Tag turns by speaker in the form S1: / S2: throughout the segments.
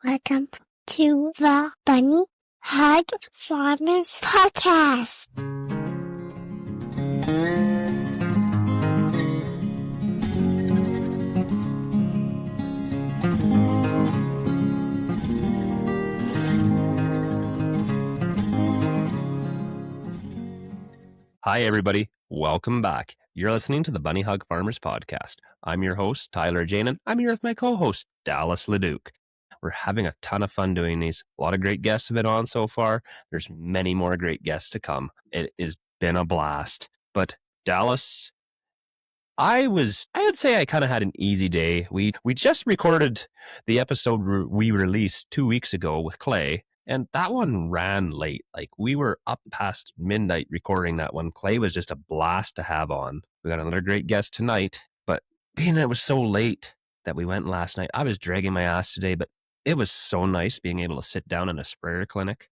S1: Welcome to the Bunny Hug Farmers Podcast.
S2: Hi, everybody. Welcome back. You're listening to the Bunny Hug Farmers Podcast. I'm your host, Tyler Janin. I'm here with my co-host, Dallas Leduc. We're having a ton of fun doing these. A lot of great guests have been on so far. There's many more great guests to come. It has been a blast. But Dallas, I'd say I kind of had an easy day. We just recorded the episode we released 2 weeks ago with Clay, and that one ran late. Like, we were up past midnight recording that one. Clay was just a blast to have on. We got another great guest tonight, but being it was so late that we went last night, I was dragging my ass today, but it was so nice being able to sit down in a sprayer clinic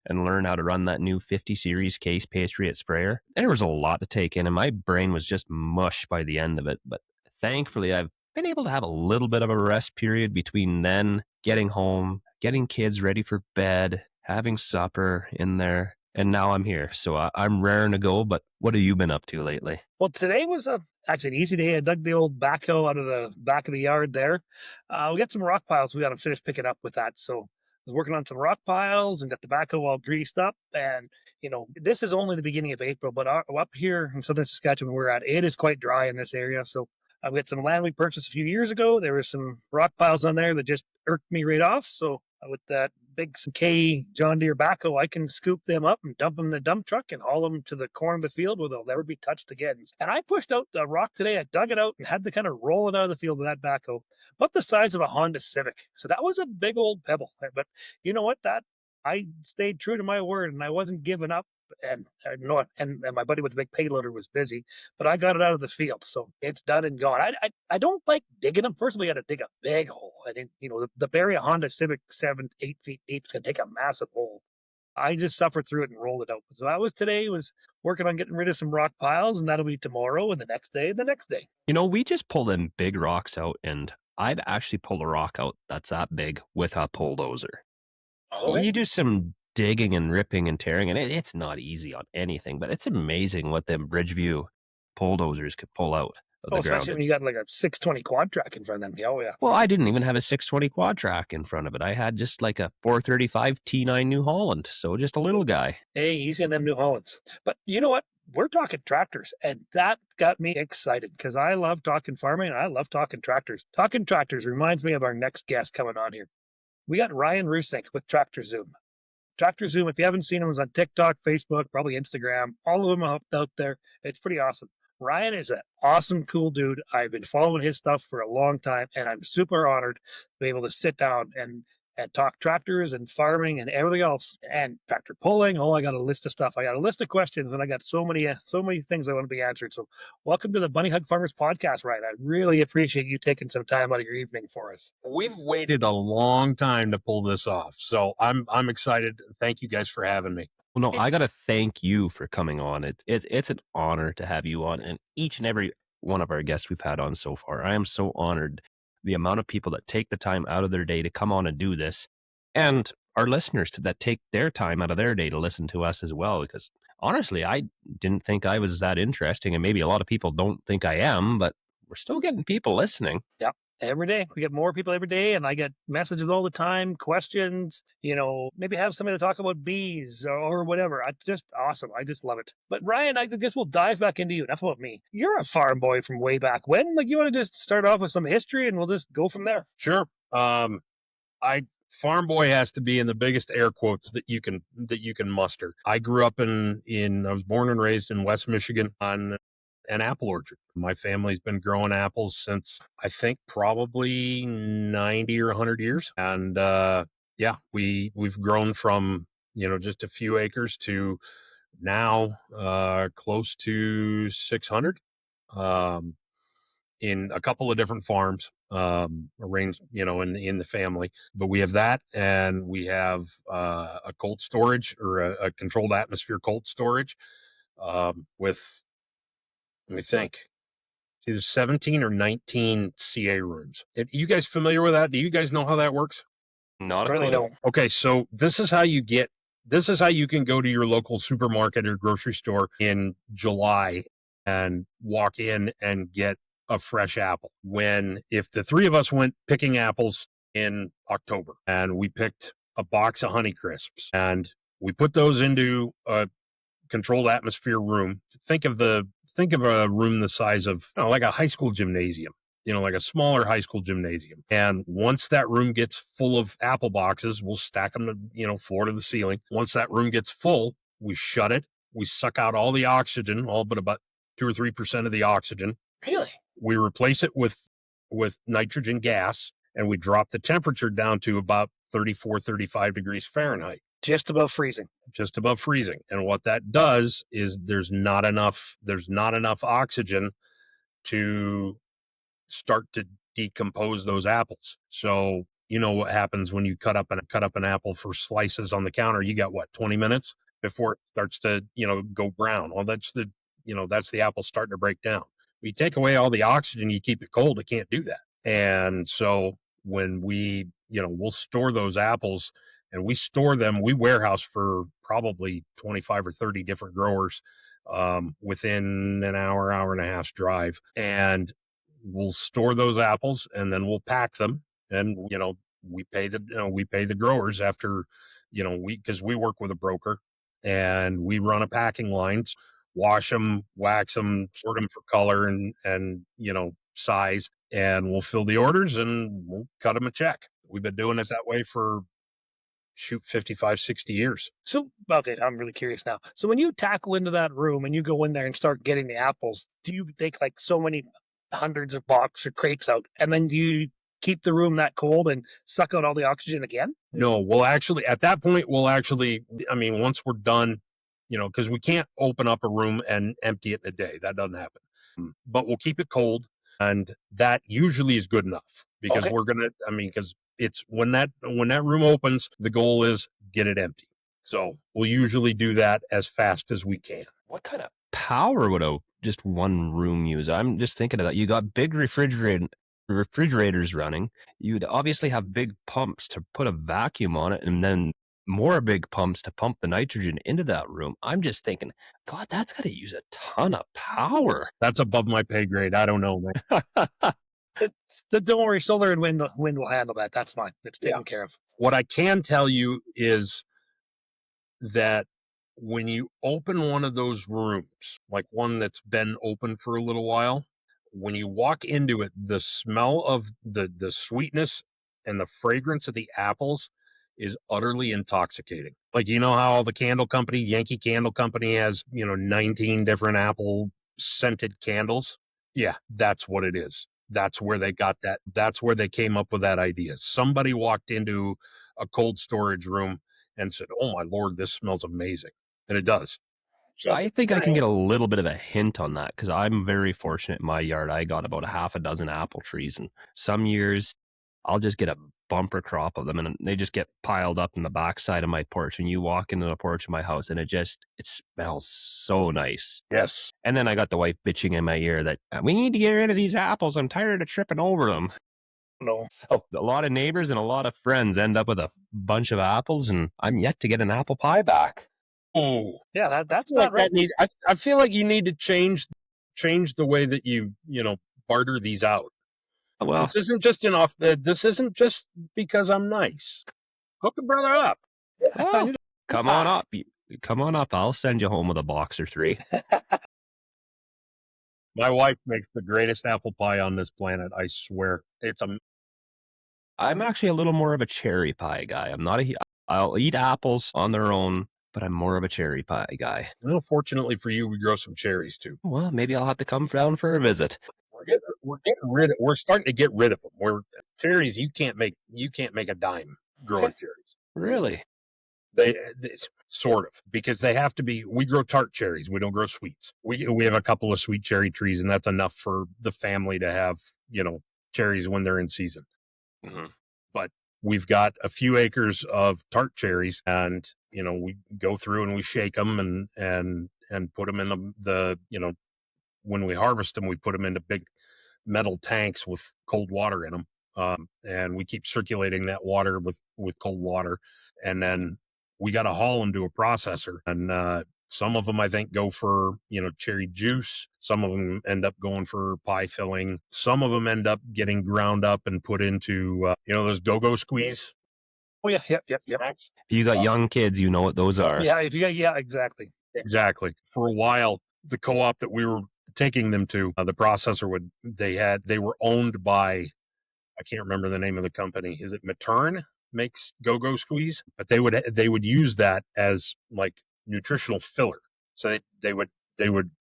S2: and learn how to run that new 50 series Case Patriot sprayer. There was a lot to take in, and my brain was just mush by the end of it. But thankfully, I've been able to have a little bit of a rest period between then getting home, getting kids ready for bed, having supper in there, and now I'm here. So I'm raring to go, but what have you been up to lately?
S3: Well, today was actually an easy day. I dug the old backhoe out of the back of the yard there. We got some rock piles we got to finish picking up with that. So I was working on some rock piles and got the backhoe all greased up. And, this is only the beginning of April, but up here in southern Saskatchewan where we're at, it is quite dry in this area. So I've got some land we purchased a few years ago. There were some rock piles on there that just irked me right off. So with that big K John Deere backhoe, I can scoop them up and dump them in the dump truck and haul them to the corner of the field where they'll never be touched again. And I pushed out the rock today. I dug it out and had to kind of roll it out of the field with that backhoe, about the size of a Honda Civic. So that was a big old pebble. But you know what? I stayed true to my word and I wasn't giving up. And my buddy with the big payloader was busy, but I got it out of the field, so it's done and gone. I don't like digging them. First of all, you got to dig a big hole. I didn't, the bury a Honda Civic 7-8 feet deep is going to take a massive hole. I just suffered through it and rolled it out. So that was today. Was working on getting rid of some rock piles, and that'll be tomorrow and the next day and the next day.
S2: We just pulled in big rocks out, and I've actually pulled a rock out that's that big with a bulldozer.
S3: Oh,
S2: you do some digging and ripping and tearing, and it's not easy on anything, but it's amazing what them Bridgeview bulldozers could pull out of the ground.
S3: Especially when you got like a 620 quad track in front of them. Oh, yeah.
S2: Well, I didn't even have a 620 quad track in front of it. I had just like a 435 T9 New Holland, so just a little guy.
S3: Hey, easy on them New Hollands. But you know what? We're talking tractors, and that got me excited because I love talking farming and I love talking tractors. Talking tractors reminds me of our next guest coming on here. We got Ryan Roossinck with Tractor Zoom. Tractor Zoom, if you haven't seen him, is on TikTok, Facebook, probably Instagram. All of them are out there. It's pretty awesome. Ryan is an awesome, cool dude. I've been following his stuff for a long time, and I'm super honored to be able to sit down and talk tractors and farming and everything else, and tractor pulling. Oh, I got a list of stuff. I got a list of questions, and I got so many things I want to be answered. So welcome to the Bunny Hug Farmers Podcast, Ryan. I really appreciate you taking some time out of your evening for us.
S4: We've waited a long time to pull this off, so I'm excited. Thank you guys for having me.
S2: Well, no, I got to thank you for coming on. It's an honor to have you on, and each and every one of our guests we've had on so far. I am so honored. The amount of people that take the time out of their day to come on and do this, and our listeners that take their time out of their day to listen to us as well, because honestly, I didn't think I was that interesting, and maybe a lot of people don't think I am, but we're still getting people listening.
S3: Yep. Every day. We get more people every day, and I get messages all the time, questions, maybe have somebody to talk about bees or whatever. It's just awesome. I just love it. But Ryan, I guess we'll dive back into you. Enough about me. You're a farm boy from way back when. Like, you want to just start off with some history and we'll just go from there?
S4: Sure. Farm boy has to be in the biggest air quotes that you can muster. I grew up I was born and raised in West Michigan on an apple orchard. My family's been growing apples since I think probably 90 or 100 years. And we've grown from, just a few acres to now close to 600 in a couple of different farms arranged, in the family. But we have that, and we have a cold storage or a controlled atmosphere cold storage with, let me think, it's either 17 or 19 CA rooms. Are you guys familiar with that? Do you guys know how that works?
S2: Not a
S3: Really
S2: clue.
S3: don't.
S4: Okay, so this is how you can go to your local supermarket or grocery store in July and walk in and get a fresh apple. If the three of us went picking apples in October and we picked a box of Honey Crisps and we put those into a controlled atmosphere room. Think of a room the size of like a high school gymnasium, like a smaller high school gymnasium. And once that room gets full of apple boxes, we'll stack them to, floor to the ceiling. Once that room gets full, we shut it. We suck out all the oxygen, all but about 2 or 3% of the oxygen.
S3: Really?
S4: We replace it with nitrogen gas, and we drop the temperature down to about 34, 35 degrees Fahrenheit.
S3: Just above freezing.
S4: Just above freezing. And what that does is there's not enough oxygen to start to decompose those apples. So you know what happens when you cut up an apple for slices on the counter. You got 20 minutes before it starts to go brown. Well, that's the apple starting to break down. You take away all the oxygen, you keep it cold, it can't do that. And so when we'll store those apples, and we warehouse for probably 25 or 30 different growers within an hour and a half's drive. And we'll store those apples and then we'll pack them. And, we pay the growers after, because we work with a broker and we run a packing line, wash them, wax them, sort them for color and size, and we'll fill the orders and we'll cut them a check. We've been doing it that way for 55, 60 years.
S3: So, okay, I'm really curious now. So when you tackle into that room and you go in there and start getting the apples, do you take like so many hundreds of boxes or crates out, and then do you keep the room that cold and suck out all the oxygen again?
S4: No, at that point, once we're done, because we can't open up a room and empty it in a day. That doesn't happen. But we'll keep it cold, and that usually is good enough because because it's when that room opens, the goal is get it empty. So we'll usually do that as fast as we can.
S2: What kind of power would just one room use? I'm just thinking of that. You got big refrigerators running. You'd obviously have big pumps to put a vacuum on it, and then more big pumps to pump the nitrogen into that room. I'm just thinking, God, that's got to use a ton of power.
S4: That's above my pay grade. I don't know, man.
S3: Don't worry, solar and wind will handle that. That's fine. It's taken care of.
S4: What I can tell you is that when you open one of those rooms, like one that's been open for a little while, when you walk into it, the smell of the sweetness and the fragrance of the apples is utterly intoxicating. Like, how the Yankee Candle Company has, 19 different apple scented candles. Yeah, that's what it is. That's where they got that. That's where they came up with that idea. Somebody walked into a cold storage room and said, "Oh my Lord, this smells amazing." And it does.
S2: So I think I can get a little bit of a hint on that because I'm very fortunate in my yard. I got about a half a dozen apple trees, and some years I'll just get a bumper crop of them, and they just get piled up in the backside of my porch. And you walk into the porch of my house, and it smells so nice.
S4: Yes.
S2: And then I got the wife bitching in my ear that we need to get rid of these apples. I'm tired of tripping over them.
S3: No.
S2: So a lot of neighbors and a lot of friends end up with a bunch of apples, and I'm yet to get an apple pie back.
S4: Oh,
S3: yeah, that's not right.
S4: I feel like you need to change the way that you barter these out. Well, this isn't just because I'm nice. Hook a brother up.
S2: Oh, come on up. Come on up. I'll send you home with a box or 3.
S4: My wife makes the greatest apple pie on this planet. I swear.
S2: I'm actually a little more of a cherry pie guy. I'll eat apples on their own, but I'm more of a cherry pie guy.
S4: Well, fortunately for you, we grow some cherries too.
S2: Well, maybe I'll have to come down for a visit.
S4: We're starting to get rid of them. Cherries, you can't make a dime growing cherries.
S2: Really?
S4: They sort of, because they have to be. We grow tart cherries. We don't grow sweets. We have a couple of sweet cherry trees, and that's enough for the family to have cherries when they're in season. Mm-hmm. But we've got a few acres of tart cherries, and we go through and we shake them and put them in the when we harvest them, we put them into big metal tanks with cold water in them. and we keep circulating that water with cold water, and then we got to haul them to a processor. And some of them I think go for cherry juice. Some of them end up going for pie filling. Some of them end up getting ground up and put into those go-go squeeze.
S3: Oh yeah, yep.
S2: If you got young kids, you know what those are.
S3: Yeah, exactly.
S4: Exactly. For a while, the co-op that we were taking them to, the processor they were owned by, I can't remember the name of the company. Is it Matern makes go-go squeeze? But they would use that as like nutritional filler. So they would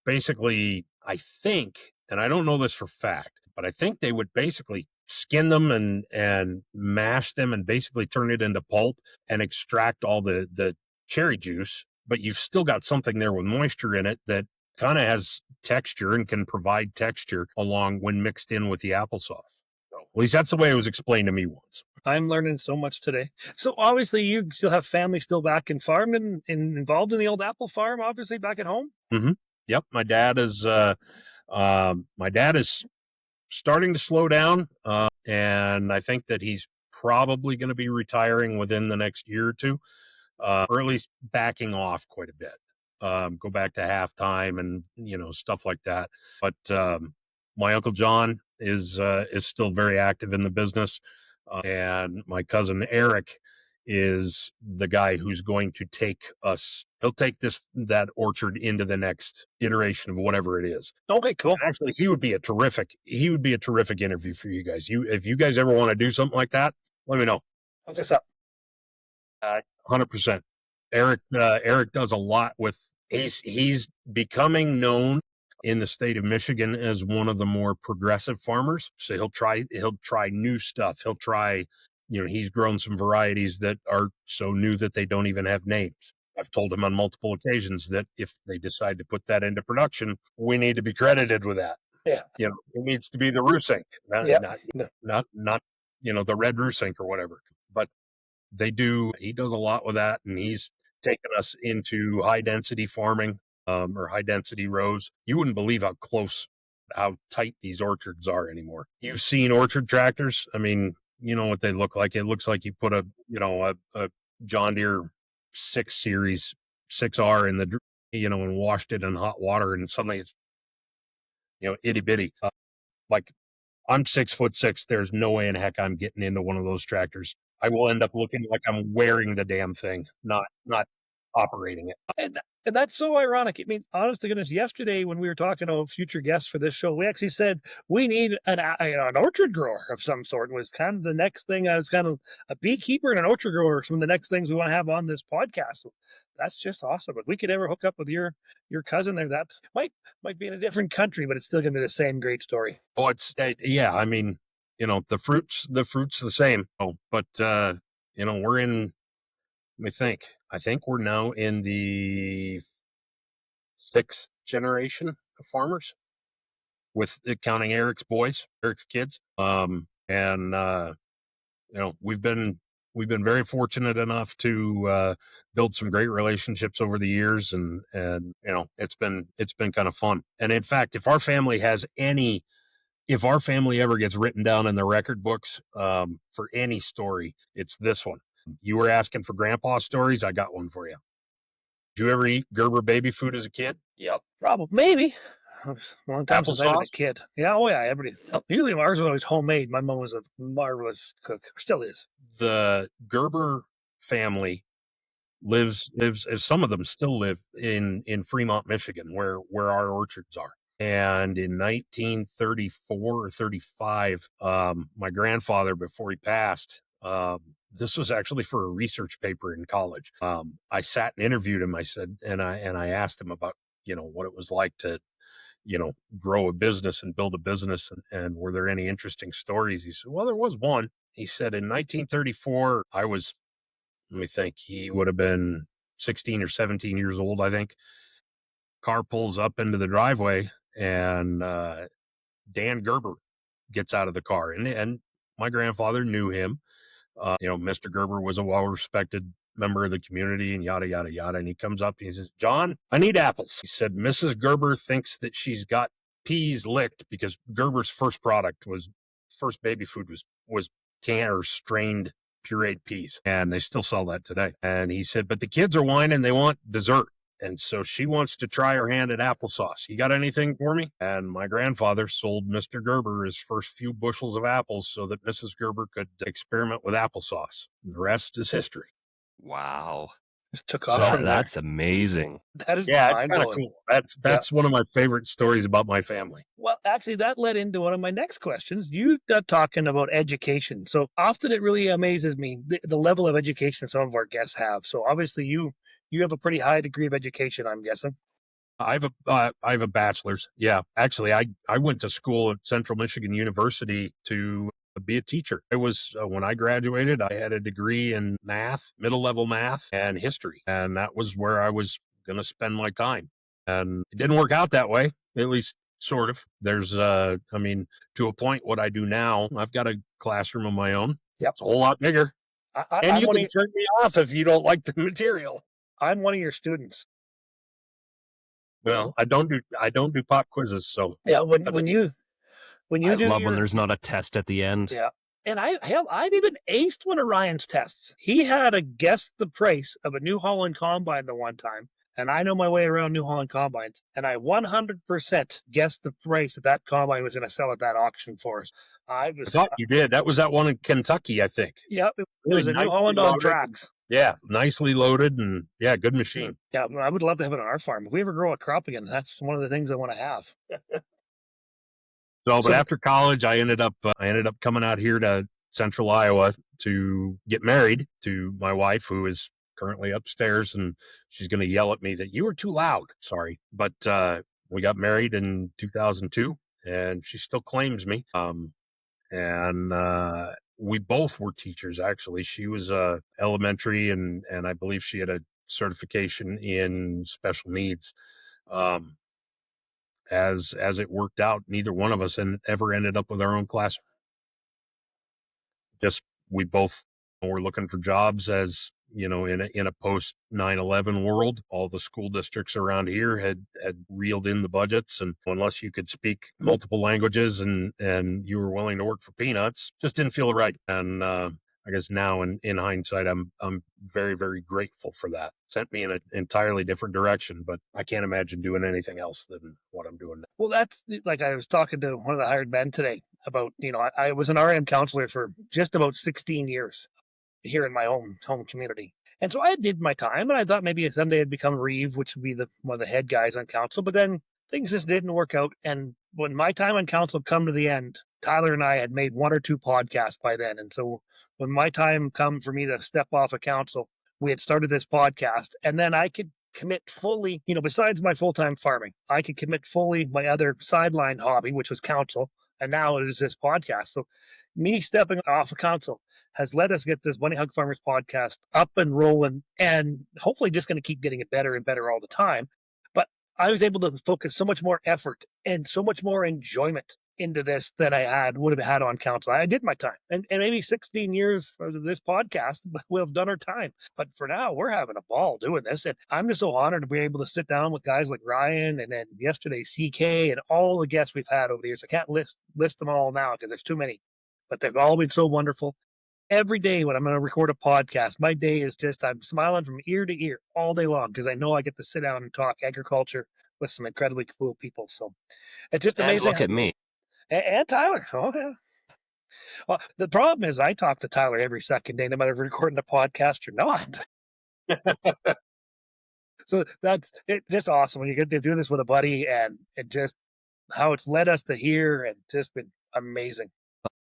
S4: basically, I think, and I don't know this for fact, but I think they would basically skin them and mash them and basically turn it into pulp and extract all the cherry juice. But you've still got something there with moisture in it that kind of has texture and can provide texture along when mixed in with the applesauce. At least that's the way it was explained to me once.
S3: I'm learning so much today. So obviously you still have family still back in farming and involved in the old apple farm, obviously back at home.
S4: Mm-hmm. Yep. My dad is starting to slow down. And I think that he's probably going to be retiring within the next year or two, or at least backing off quite a bit. Go back to halftime and stuff like that. But my Uncle John is still very active in the business, and my cousin Eric is the guy who's going to take us. He'll take that orchard into the next iteration of whatever it is.
S3: Okay, cool.
S4: Actually, he would be a terrific interview for you guys. If you guys ever want to do something like that, let me know.
S3: Hook us up.
S4: 100%. Eric does a lot with. He's becoming known in the state of Michigan as one of the more progressive farmers. So he'll try new stuff. He'll try, he's grown some varieties that are so new that they don't even have names. I've told him on multiple occasions that if they decide to put that into production, we need to be credited with that.
S3: Yeah.
S4: It needs to be the Roossinck, not the red Roossinck or whatever. But he does a lot with that, and he's taken us into high density farming, or high density rows. You wouldn't believe how tight these orchards are anymore. You've seen orchard tractors. I mean, you know what they look like. It looks like you put a John Deere 6 Series 6R in the, and washed it in hot water, and suddenly it's, itty bitty. Like, I'm 6'6". There's no way in heck I'm getting into one of those tractors. I will end up looking like I'm wearing the damn thing, not operating it.
S3: And that's so ironic. I mean, honest to goodness, yesterday when we were talking to future guests for this show, we actually said we need an orchard grower of some sort. Was kind of the next thing. I was kind of a beekeeper and an orchard grower. Some of the next things we want to have on this podcast. So that's just awesome. If we could ever hook up with your cousin there, that might be in a different country, but it's still going to be the same great story.
S4: Oh, it's yeah. I mean, the fruit's the same. Oh, but we're in. Let me think. I think we're now in the 6th generation of farmers, with counting Eric's kids. We've been very fortunate enough to build some great relationships over the years, and it's been kind of fun. And in fact, if our family ever gets written down in the record books for any story, it's this one. You were asking for grandpa stories. I got one for you. Did you ever eat Gerber baby food as a kid?
S3: Yep. Probably. Maybe. A long time since I was a kid. Yeah, oh yeah, everybody. Usually ours was always homemade. My mom was a marvelous cook. Still is.
S4: The Gerber family lives, some of them still live in Fremont, Michigan, where our orchards are. And in 1934 or 35, my grandfather, before he passed, this was actually for a research paper in college. I sat and interviewed him. I said, and I asked him about, what it was like to, grow a business and build a business, and were there any interesting stories? He said, well, there was one. He said in 1934, let me think, he would have been 16 or 17 years old, I think. Car pulls up into the driveway, and Dan Gerber gets out of the car, and my grandfather knew him. Mr. Gerber was a well-respected member of the community, and yada, yada, yada. And he comes up and he says, John, I need apples. He said, Mrs. Gerber thinks that she's got peas licked, because Gerber's first baby food was was canned or strained pureed peas, and they still sell that today. And he said, but the kids are whining, they want dessert. And so she wants to try her hand at applesauce. You got anything for me? And my grandfather sold Mr. Gerber his first few bushels of apples so that Mrs. Gerber could experiment with applesauce. The rest is history.
S2: Wow.
S3: Just took off from there.
S2: That's amazing.
S3: That is
S4: Yeah, it's
S3: mind
S4: kind of
S3: blowing.
S4: cool. That's one of my favorite stories about my family.
S3: Well, actually, that led into one of my next questions. You got talking about education. So often it really amazes me the level of education some of our guests have. So obviously you have a pretty high degree of education, I'm guessing.
S4: I have a bachelor's. Yeah, actually, I went to school at Central Michigan University to be a teacher. I was when I graduated, I had a degree in math, middle level math, and history, and that was where I was going to spend my time. And it didn't work out that way, at least sort of. There's, I mean, to a point, what I do now, I've got a classroom of my own.
S3: Yep.
S4: It's a whole lot bigger, and you can turn me off if you don't like the material.
S3: I'm one of your students.
S4: Well, I don't do pop quizzes, so
S3: yeah. When you
S2: I
S3: do
S2: love when there's not a test at the end.
S3: Yeah. And I've even aced one of Ryan's tests. He had to guess the price of a New Holland combine the one time. And I know my way around New Holland combines. And I 100% guessed the price that combine was going to sell at that auction for us. I
S4: thought you did. That was that one in Kentucky, I think.
S3: Yep. It was a New Holland on tracks.
S4: Yeah, nicely loaded and yeah, good machine.
S3: Yeah, I would love to have it on our farm. If we ever grow a crop again, that's one of the things I want to have.
S4: But after college, I ended up coming out here to Central Iowa to get married to my wife, who is currently upstairs, and she's going to yell at me that you were too loud. Sorry, but we got married in 2002, and she still claims me. And we both were teachers. Actually, she was elementary, and I believe she had a certification in special needs. As it worked out, neither one of us ever ended up with our own classroom. Just we both were looking for jobs, as you know, in a post 9/11 world. All the school districts around here had reeled in the budgets, and unless you could speak multiple languages and you were willing to work for peanuts, just didn't feel right. And I guess now in hindsight, I'm very, very grateful for that. Sent me in an entirely different direction, but I can't imagine doing anything else than what I'm doing now.
S3: Well, that's like I was talking to one of the hired men today about, I was an RM counselor for just about 16 years here in my home community. And so I did my time, and I thought maybe someday I'd become Reeve, which would be one of the head guys on council. But then things just didn't work out. And when my time on council come to the end, Tyler and I had made one or two podcasts by then. And so when my time come for me to step off of council, we had started this podcast, and then I could commit fully, besides my full-time farming, I could commit fully my other sideline hobby, which was council. And now it is this podcast. So me stepping off of council has let us get this Bunny Hug Farmers podcast up and rolling, and hopefully just going to keep getting it better and better all the time. But I was able to focus so much more effort and so much more enjoyment into this than I would have had on council. I did my time, and maybe 16 years of this podcast, we'll have done our time. But for now, we're having a ball doing this, and I'm just so honored to be able to sit down with guys like Ryan, and then yesterday CK, and all the guests we've had over the years. I can't list them all now because there's too many, but they've all been so wonderful. Every day when I'm going to record a podcast, my day is just, I'm smiling from ear to ear all day long because I know I get to sit down and talk agriculture with some incredibly cool people. So it's just amazing.
S2: And look at me.
S3: And Tyler. Oh, yeah. Well, the problem is I talk to Tyler every second day, no matter if we're recording a podcast or not. So it's just awesome when you get to do this with a buddy, and it just how it's led us to here, and just been amazing.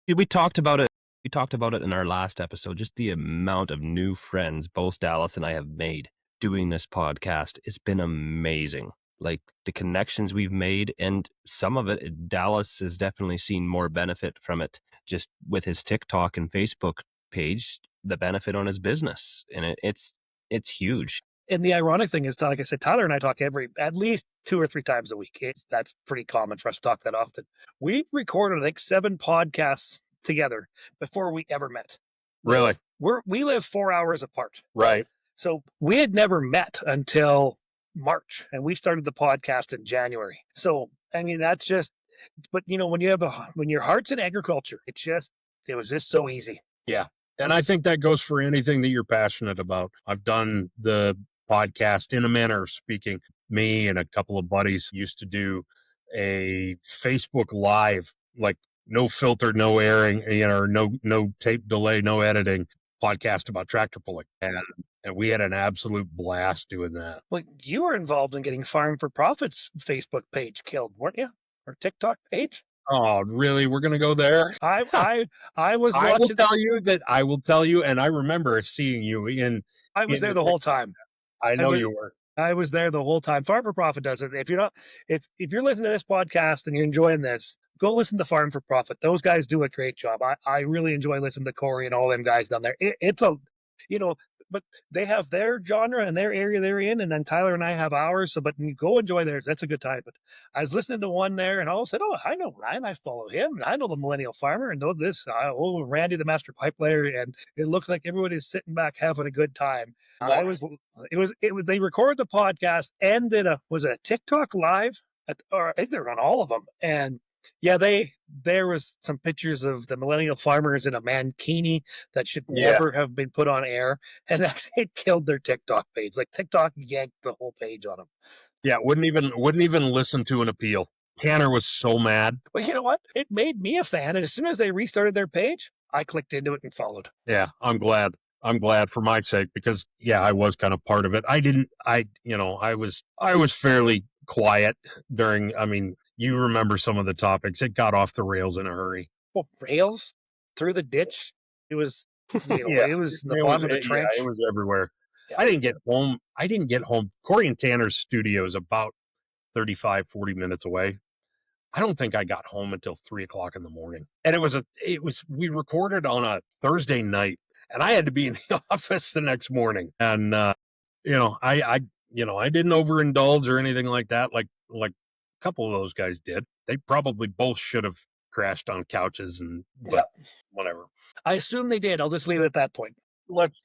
S2: We talked about it. We talked about it in our last episode, just the amount of new friends both Dallas and I have made doing this podcast. It's been amazing. Like the connections we've made, and some of it, Dallas has definitely seen more benefit from it just with his TikTok and Facebook page, the benefit on his business. And it's huge.
S3: And the ironic thing is, like I said, Tyler and I talk at least 2 or 3 times a week. That's pretty common for us to talk that often. We recorded, I think, 7 podcasts together before we ever met.
S4: Really?
S3: We live 4 hours apart.
S4: Right.
S3: So we had never met until March, and we started the podcast in January. So, I mean, that's just, but when your heart's in agriculture, It was just so easy.
S4: Yeah. And I think that goes for anything that you're passionate about. I've done the podcast in a manner of speaking. Me and a couple of buddies used to do a Facebook Live, like no filter, no airing, no tape delay, no editing podcast about tractor pulling. And we had an absolute blast doing that.
S3: Well, you were involved in getting Farm for Profit's Facebook page killed, weren't you? Or TikTok page?
S4: Oh, really? We're going to go there?
S3: I was
S4: I will
S3: watching.
S4: I will tell you, and I remember seeing you in.
S3: I was there the whole time.
S4: I know you were.
S3: I was there the whole time. Farm for Profit does it. If you're listening to this podcast and you're enjoying this, go listen to Farm for Profit. Those guys do a great job. I really enjoy listening to Corey and all them guys down there. But they have their genre and their area they're in, and then Tyler and I have ours. So, but you go enjoy theirs. That's a good time. But I was listening to one there, and all said, "Oh, I know Ryan. I follow him. And I know the Millennial Farmer, and know this. Randy, the Master Pipe Layer." And it looked like everybody's sitting back having a good time. They recorded the podcast and did a TikTok live, or I think they were on all of them, and. Yeah, there was some pictures of the Millennial Farmers in a mankini that should never have been put on air, and it killed their TikTok page. Like TikTok yanked the whole page on them.
S4: Yeah, wouldn't even listen to an appeal. Tanner was so mad.
S3: Well, you know what? It made me a fan, and as soon as they restarted their page, I clicked into it and followed.
S4: Yeah, I'm glad. I'm glad for my sake because I was kind of part of it. I was fairly quiet during. I mean, you remember some of the topics. It got off the rails in a hurry.
S3: Well, rails through the ditch. It was, it was the bottom of the trench.
S4: Yeah, it was everywhere. Yeah. I didn't get home. Corey and Tanner's studio is about 35, 40 minutes away. I don't think I got home until 3:00 in the morning. And we recorded on a Thursday night, and I had to be in the office the next morning. And, I didn't overindulge or anything like that. Like a couple of those guys did. They probably both should have crashed on couches but whatever.
S3: I assume they did. I'll just leave it at that point.
S4: Let's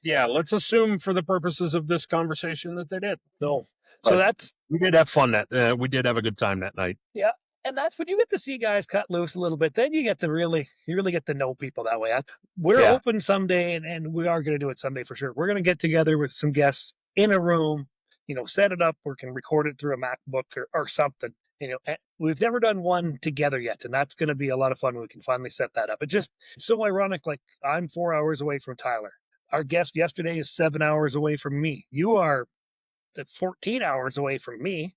S4: assume for the purposes of this conversation that they did.
S3: No. So
S4: we did have fun we did have a good time that night.
S3: Yeah. And that's when you get to see guys cut loose a little bit. Then you really get to know people that way. We're open someday, and we are going to do it someday for sure. We're going to get together with some guests in a room, set it up. We can record it through a MacBook or something. We've never done one together yet, and that's going to be a lot of fun when we can finally set that up. It's just so ironic. Like, I'm 4 hours away from Tyler. Our guest yesterday is 7 hours away from me. You are 14 hours away from me,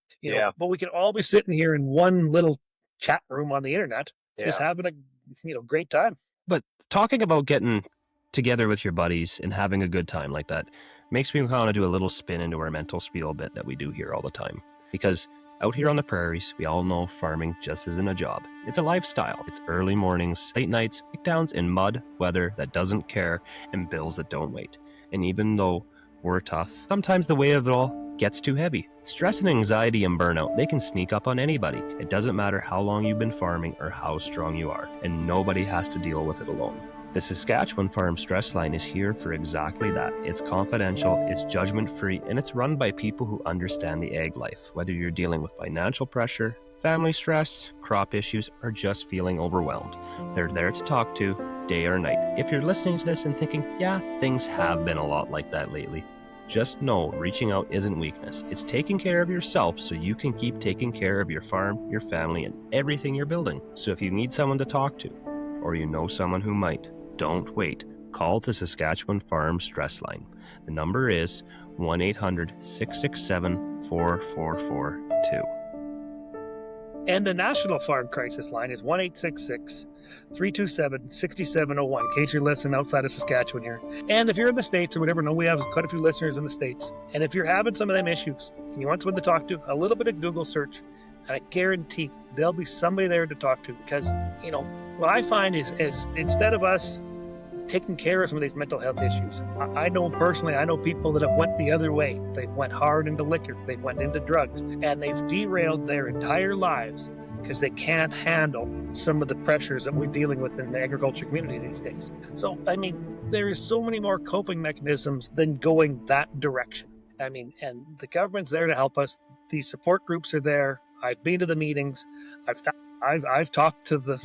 S3: but we can all be sitting here in one little chat room on the internet, just having a great time.
S2: But talking about getting together with your buddies and having a good time like that makes me want to do a little spin into our mental spiel bit that we do here all the time. Because out here on the prairies, we all know farming just isn't a job. It's a lifestyle. It's early mornings, late nights, breakdowns in mud, weather that doesn't care, and bills that don't wait. And even though we're tough, sometimes the weight of it all gets too heavy. Stress and anxiety and burnout, they can sneak up on anybody. It doesn't matter how long you've been farming or how strong you are, and nobody has to deal with it alone. The Saskatchewan Farm Stress Line is here for exactly that. It's confidential, it's judgment-free, and it's run by people who understand the ag life, whether you're dealing with financial pressure, family stress, crop issues, or just feeling overwhelmed. They're there to talk to, day or night. If you're listening to this and thinking, things have been a lot like that lately, just know reaching out isn't weakness. It's taking care of yourself so you can keep taking care of your farm, your family, and everything you're building. So if you need someone to talk to, or you know someone who might, don't wait. Call the Saskatchewan Farm Stress Line. The number is 1-800-667-4442.
S3: And the National Farm Crisis Line is 1-866-327-6701, in case you're listening outside of Saskatchewan here. And if you're in the States or whatever, we have quite a few listeners in the States. And if you're having some of them issues and you want someone to talk to, a little bit of Google search, and I guarantee there'll be somebody there to talk to. Because, what I find is instead of us taking care of some of these mental health issues, I know people that have went the other way. They've went hard into liquor, they've went into drugs, and they've derailed their entire lives because they can't handle some of the pressures that we're dealing with in the agriculture community these days. So, there is so many more coping mechanisms than going that direction. And the government's there to help us. These support groups are there. I've been to the meetings. I've I've talked to the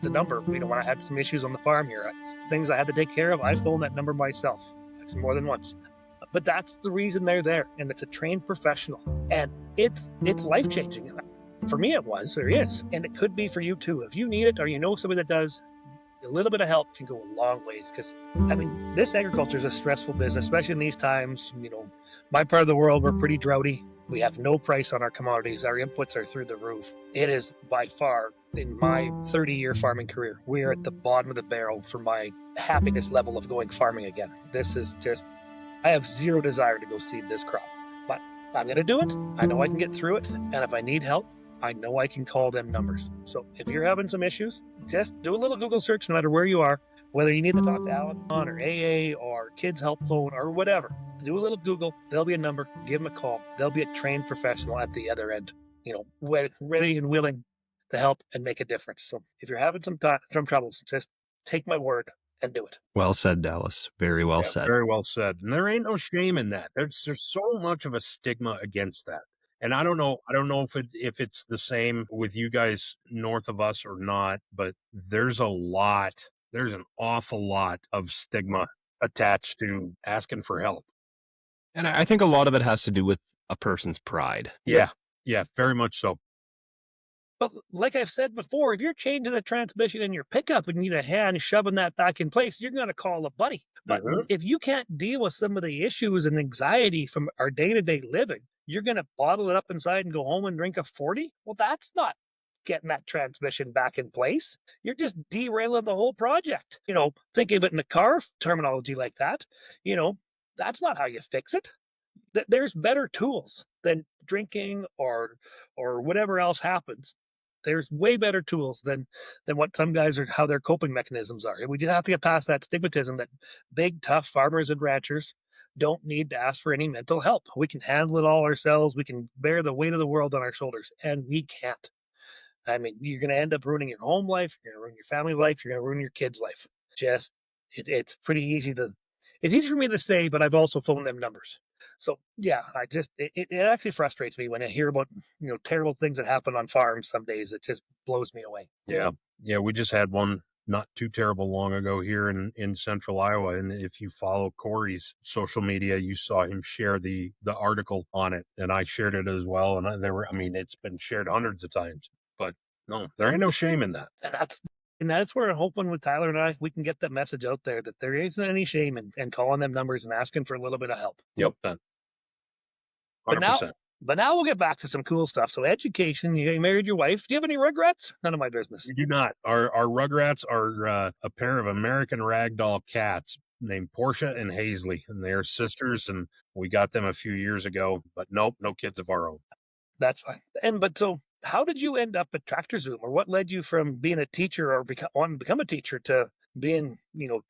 S3: number. When I had some issues on the farm here, things I had to take care of, I phoned that number myself. That's more than once. But that's the reason they're there, and it's a trained professional, and it's life changing. For me, it was, or is, and it could be for you too. If you need it, or you know somebody that does, a little bit of help can go a long ways. Because this agriculture is a stressful business, especially in these times. My part of the world, we're pretty droughty. We have no price on our commodities. Our inputs are through the roof. It is by far, in my 30-year farming career, we are at the bottom of the barrel for my happiness level of going farming again. This is just, I have zero desire to go seed this crop, but I'm going to do it. I know I can get through it. And if I need help, I know I can call them numbers. So if you're having some issues, just do a little Google search no matter where you are, whether you need to talk to Al-Anon or AA or Kids Help Phone or whatever. Do a little Google. There'll be a number. Give them a call. There'll be a trained professional at the other end, ready and willing to help and make a difference. So if you're having some troubles, just take my word and do it.
S2: Well said, Dallas. Very well said.
S4: Very well said. And there ain't no shame in that. There's so much of a stigma against that. And I don't know if it's the same with you guys north of us or not, but there's an awful lot of stigma attached to asking for help.
S2: And I think a lot of it has to do with a person's pride.
S4: Yeah, very much so.
S3: But like I've said before, if you're changing the transmission in your pickup and you need a hand shoving that back in place, you're going to call a buddy. But if you can't deal with some of the issues and anxiety from our day-to-day living, you're going to bottle it up inside and go home and drink a 40? Well, that's not getting that transmission back in place. You're just derailing the whole project. Thinking of it in a car terminology like that, that's not how you fix it. There's better tools than drinking or whatever else happens. There's way better tools than what some guys how their coping mechanisms are. We just have to get past that stigmatism that big, tough farmers and ranchers don't need to ask for any mental help. We can handle it all ourselves. We can bear the weight of the world on our shoulders, and we can't. You're going to end up ruining your home life. You're going to ruin your family life. You're going to ruin your kids' life. It's pretty easy it's easy for me to say, but I've also phoned them numbers. So yeah, it actually frustrates me when I hear about, terrible things that happen on farms some days. It just blows me away.
S4: Yeah. We just had one not too terrible long ago here in central Iowa. And if you follow Corey's social media, you saw him share the article on it, and I shared it as well. And it's been shared hundreds of times, but no, there ain't no shame in that.
S3: And that's where I'm hoping with Tyler and I, we can get that message out there that there isn't any shame in calling them numbers and asking for a little bit of help.
S4: Yep. 100%.
S3: But now we'll get back to some cool stuff. So education, you married your wife. Do you have any regrets? None of my business.
S4: We do not. Our rugrats are a pair of American ragdoll cats named Portia and Hazley, and they are sisters, and we got them a few years ago, but nope, no kids of our own.
S3: That's fine. So how did you end up at Tractor Zoom, or what led you from being a teacher or wanting to become a teacher to being,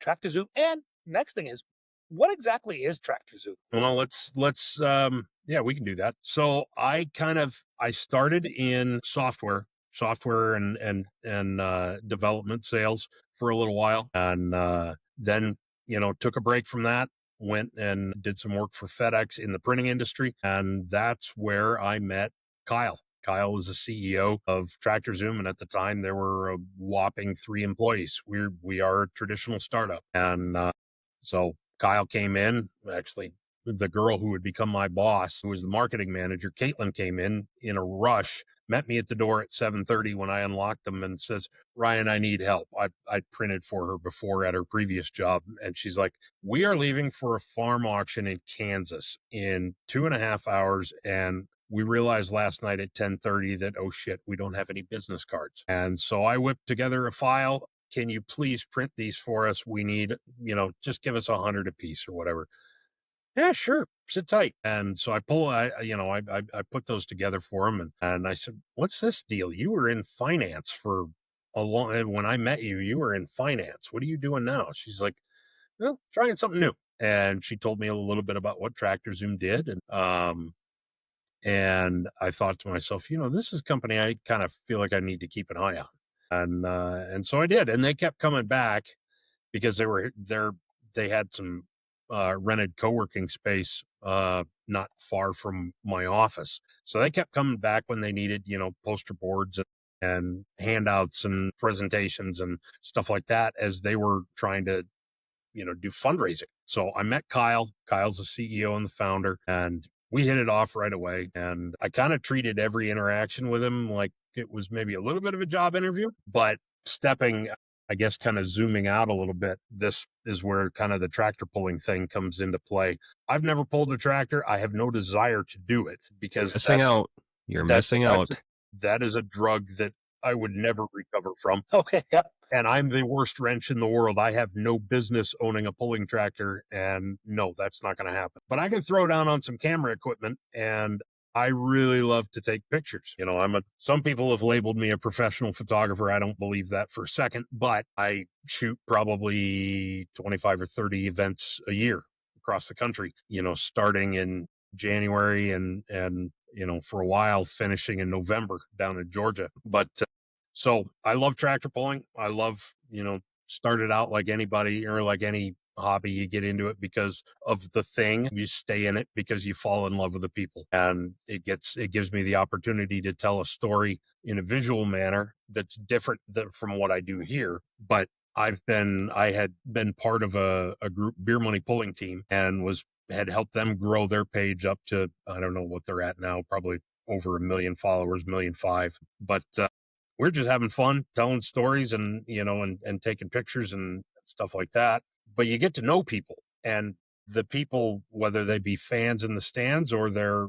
S3: Tractor Zoom? And next thing is, what exactly is Tractor Zoom?
S4: Well, let's we can do that. So I started in software and development sales for a little while, and then took a break from that, went and did some work for FedEx in the printing industry, and that's where I met Kyle. Kyle was the CEO of Tractor Zoom, and at the time there were a whopping 3 employees. We are a traditional startup, and so Kyle came in. Actually, the girl who would become my boss, who was the marketing manager, Caitlin, came in a rush, met me at the door at 7:30 when I unlocked them, and says, "Ryan, I need help." I printed for her before at her previous job, and she's like, "We are leaving for a farm auction in Kansas in 2.5 hours, and we realized last night at 10:30 that, oh shit, we don't have any business cards." And so I whipped together a file. "Can you please print these for us? We need, just give us 100 a piece or whatever." "Yeah, sure. Sit tight." And so I put those together for him. And I said, "What's this deal? You were in finance for when I met you, you were in finance. What are you doing now?" She's like, "Well, trying something new." And she told me a little bit about what Tractor Zoom did. And I thought to myself, this is a company I kind of feel like I need to keep an eye on. And so I did. And they kept coming back because they had some rented co-working space not far from my office. So they kept coming back when they needed, poster boards and handouts and presentations and stuff like that as they were trying to, do fundraising. So I met Kyle. Kyle's the CEO and the founder, and we hit it off right away. And I kind of treated every interaction with him like it was maybe a little bit of a job interview, but stepping, I guess, kind of zooming out a little bit, this is where kind of the tractor pulling thing comes into play. I've never pulled a tractor. I have no desire to do it because
S2: You're missing out.
S4: That is a drug that I would never recover from.
S3: Okay. Yeah.
S4: And I'm the worst wrench in the world. I have no business owning a pulling tractor. And no, that's not going to happen. But I can throw down on some camera equipment, and I really love to take pictures. Some people have labeled me a professional photographer. I don't believe that for a second, but I shoot probably 25 or 30 events a year across the country, starting in January and for a while finishing in November down in Georgia. But so I love tractor pulling. I love, started out like anybody or like any hobby, you get into it because of the thing. You stay in it because you fall in love with the people, and it gives me the opportunity to tell a story in a visual manner that's different from what I do here. But I had been part of a group beer money pulling team and had helped them grow their page up to, I don't know what they're at now, probably over 1 million followers, 1.5 million. But we're just having fun telling stories and, and taking pictures and stuff like that. But you get to know people, and the people, whether they be fans in the stands or their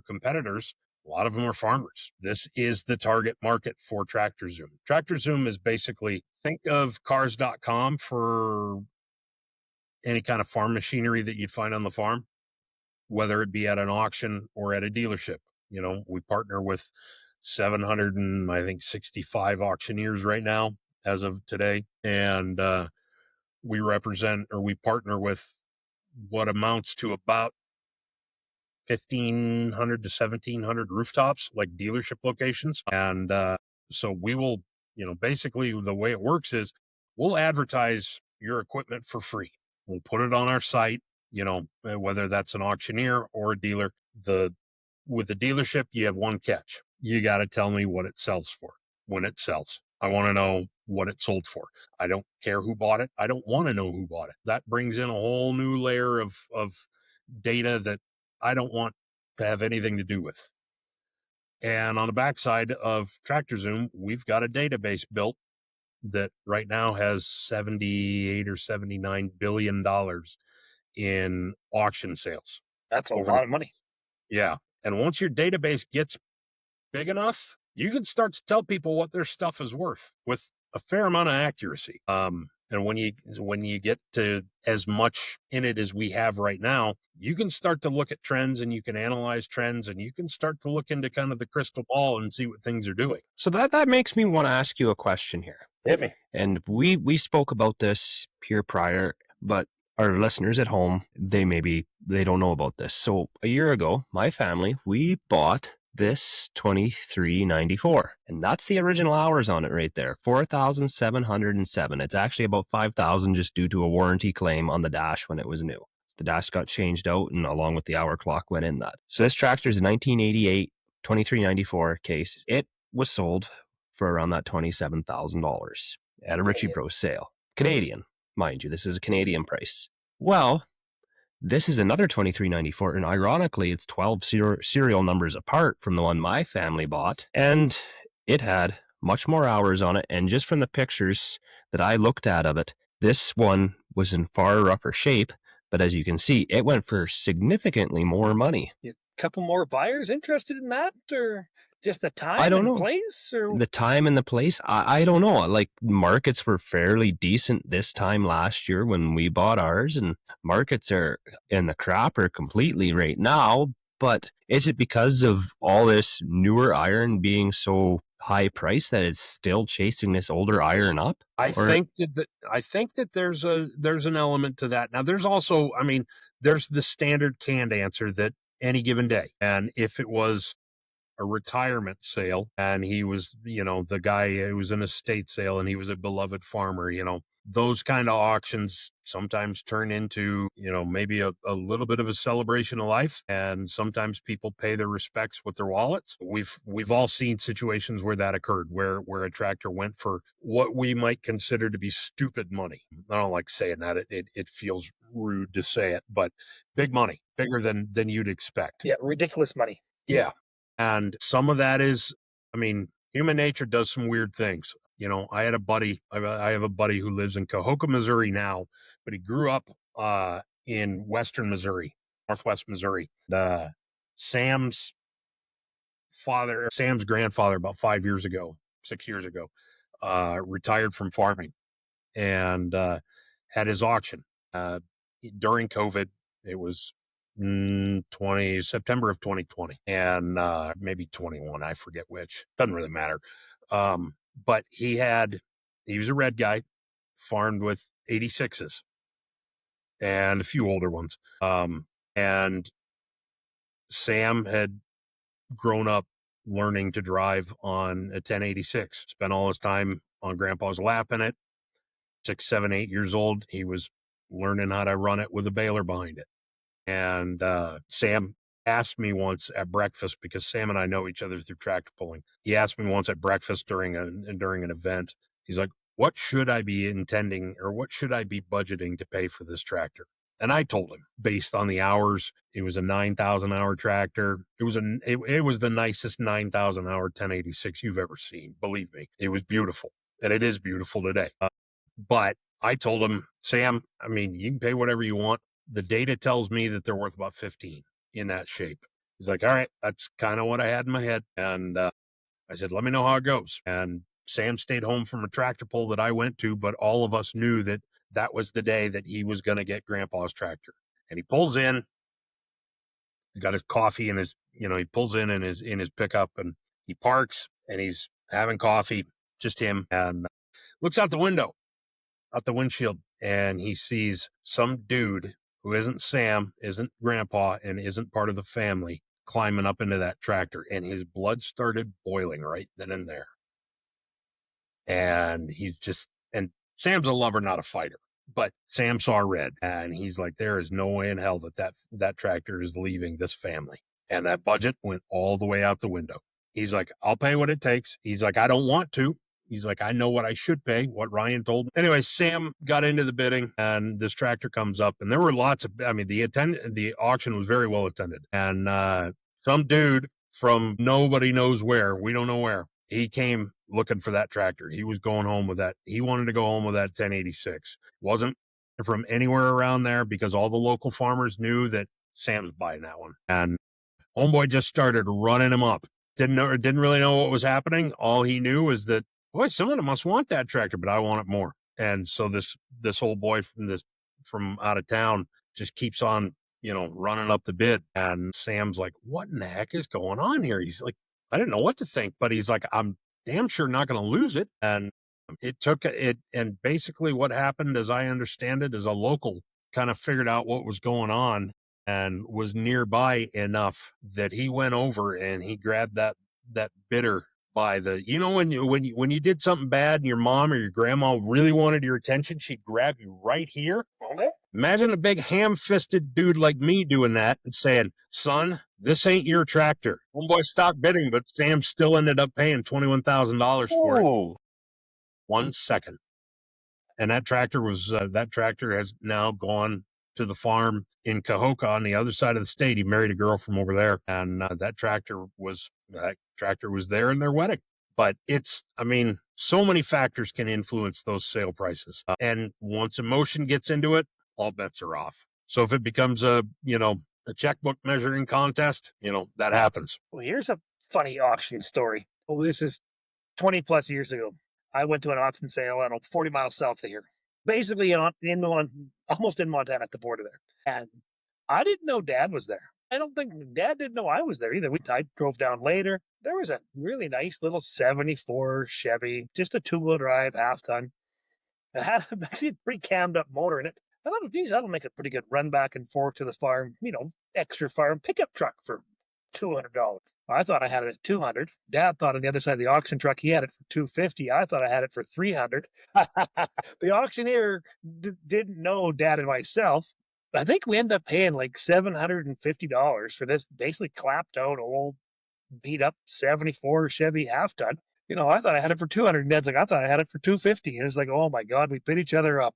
S4: competitors, a lot of them are farmers. This is the target market for Tractor Zoom. Tractor Zoom is basically, think of cars.com for any kind of farm machinery that you'd find on the farm, whether it be at an auction or at a dealership. We partner with 765 auctioneers right now as of today. And we partner with what amounts to about 1,500 to 1,700 rooftops, like dealership locations. And so we will, basically the way it works is we'll advertise your equipment for free. We'll put it on our site, whether that's an auctioneer or a dealer. With the dealership, you have one catch. You got to tell me what it sells for when it sells. I want to know what it sold for. I don't care who bought it. I don't want to know who bought it. That brings in a whole new layer of data that I don't want to have anything to do with. And on the backside of Tractor Zoom, we've got a database built that right now has $78 or $79 billion in auction sales.
S3: That's a lot of money.
S4: Yeah. And once your database gets big enough, you can start to tell people what their stuff is worth with a fair amount of accuracy. And when you get to as much in it as we have right now, you can start to look at trends, and you can analyze trends, and you can start to look into kind of the crystal ball and see what things are doing.
S2: So that makes me want to ask you a question here.
S3: Hit me.
S2: And we spoke about this here prior, but our listeners at home, they don't know about this. So a year ago, my family, we bought this 2394, and that's the original hours on it right there, 4,707. It's actually about 5,000 just due to a warranty claim on the dash when it was new. The dash got changed out, and along with the hour clock went in that. So this tractor is a 1988 2394 case. It was sold for around that $27,000 at a Ritchie Bros sale. Canadian, mind you, this is a Canadian price. Well, this is another 2394, and ironically, it's 12 serial numbers apart from the one my family bought, and it had much more hours on it. And just from the pictures that I looked at of it, this one was in far rougher shape, but as you can see, it went for significantly more money.
S3: A couple more buyers interested in that, or just the time and place? Or
S2: the time and the place, I don't know. Like, markets were fairly decent this time last year when we bought ours, and markets are in the crapper completely right now. But is it because of all this newer iron being so high priced that it's still chasing this older iron up?
S4: I think that there's an element to that. Now, there's also, there's the standard canned answer that any given day, and if it was a retirement sale and he was, the guy, it was an estate sale and he was a beloved farmer, those kind of auctions sometimes turn into, maybe a little bit of a celebration of life. And sometimes people pay their respects with their wallets. We've all seen situations where that occurred, where a tractor went for what we might consider to be stupid money. I don't like saying that. It feels rude to say it, but big money, bigger than you'd expect.
S3: Yeah, ridiculous money.
S4: Yeah. And some of that is, human nature does some weird things. I had a buddy, I have a buddy who lives in Cahokia, Missouri now, but he grew up in Western Missouri, Northwest Missouri. Sam's grandfather, about 6 years ago, retired from farming and had his auction during COVID. It was September of 2020 and maybe 21. I forget which. Doesn't really matter. But he was a red guy, farmed with 86s and a few older ones. And Sam had grown up learning to drive on a 1086, spent all his time on grandpa's lap in it. 6, 7, 8 years old, he was learning how to run it with a baler behind it. And Sam asked me once at breakfast, because Sam and I know each other through tractor pulling. He asked me once at breakfast during an event. He's like, "What should I be intending, or what should I be budgeting to pay for this tractor?" And I told him, based on the hours, it was a 9,000 hour tractor. It was the nicest 9,000 hour 1086 you've ever seen. Believe me, it was beautiful, and it is beautiful today. But I told him, Sam, you can pay whatever you want. The data tells me that they're worth about 15 in that shape. He's like, all right, that's kind of what I had in my head. And I said, let me know how it goes. And Sam stayed home from a tractor pull that I went to, but all of us knew that that was the day that he was going to get grandpa's tractor. And he pulls in, he's got his coffee in his, he pulls in his pickup, and he parks and he's having coffee, just him, and looks out the windshield, and he sees some dude who isn't Sam, isn't grandpa, and isn't part of the family climbing up into that tractor, and his blood started boiling right then and there. And and Sam's a lover, not a fighter, but Sam saw red, and he's like, there is no way in hell that tractor is leaving this family. And that budget went all the way out the window. He's like, I'll pay what it takes. He's like, I don't want to. He's like, I know what I should pay, what Ryan told me. Anyway, Sam got into the bidding, and this tractor comes up, and there were the auction was very well attended. And some dude from nobody knows where, we don't know where, he came looking for that tractor. He was going home with that. He wanted to go home with that 1086. Wasn't from anywhere around there, because all the local farmers knew that Sam's buying that one. And homeboy just started running him up. Didn't really know what was happening. All he knew was that, boy, someone must want that tractor, but I want it more. And so this old boy from out of town just keeps on, running up the bid. And Sam's like, what in the heck is going on here? He's like, I didn't know what to think, but he's like, I'm damn sure not going to lose it. And and basically what happened, as I understand it, is a local kind of figured out what was going on and was nearby enough that he went over and he grabbed that bidder by the, when you did something bad and your mom or your grandma really wanted your attention, she'd grab you right here. Okay. Imagine a big ham-fisted dude like me doing that and saying, son, this ain't your tractor. Homeboy stopped bidding, but Sam still ended up paying $21,000 for it. 1 second. And that tractor has now gone to the farm in Cahokia on the other side of the state. He married a girl from over there, and that tractor was there in their wedding. But so many factors can influence those sale prices. And once emotion gets into it, all bets are off. So if it becomes a checkbook measuring contest, that happens.
S3: Well, here's a funny auction story. Oh, this is 20 plus years ago. I went to an auction sale, 40 miles south of here. Basically almost in Montana at the border there. And I didn't know Dad was there. I don't think Dad didn't know I was there either. I drove down later. There was a really nice little 74 Chevy, just a two-wheel drive, half-ton. It had actually a pretty cammed up motor in it. I thought, geez, that'll make a pretty good run back and forth to the farm, extra farm pickup truck for $200. I thought I had it at 200. Dad thought on the other side of the auction truck he had it for 250. I thought I had it for 300. The auctioneer didn't know Dad and myself. I think we ended up paying like $750 for this basically clapped out old beat up 74 Chevy half ton. I thought I had it for 200. And Dad's like, I thought I had it for 250. And it's like, oh my God, we bit each other up.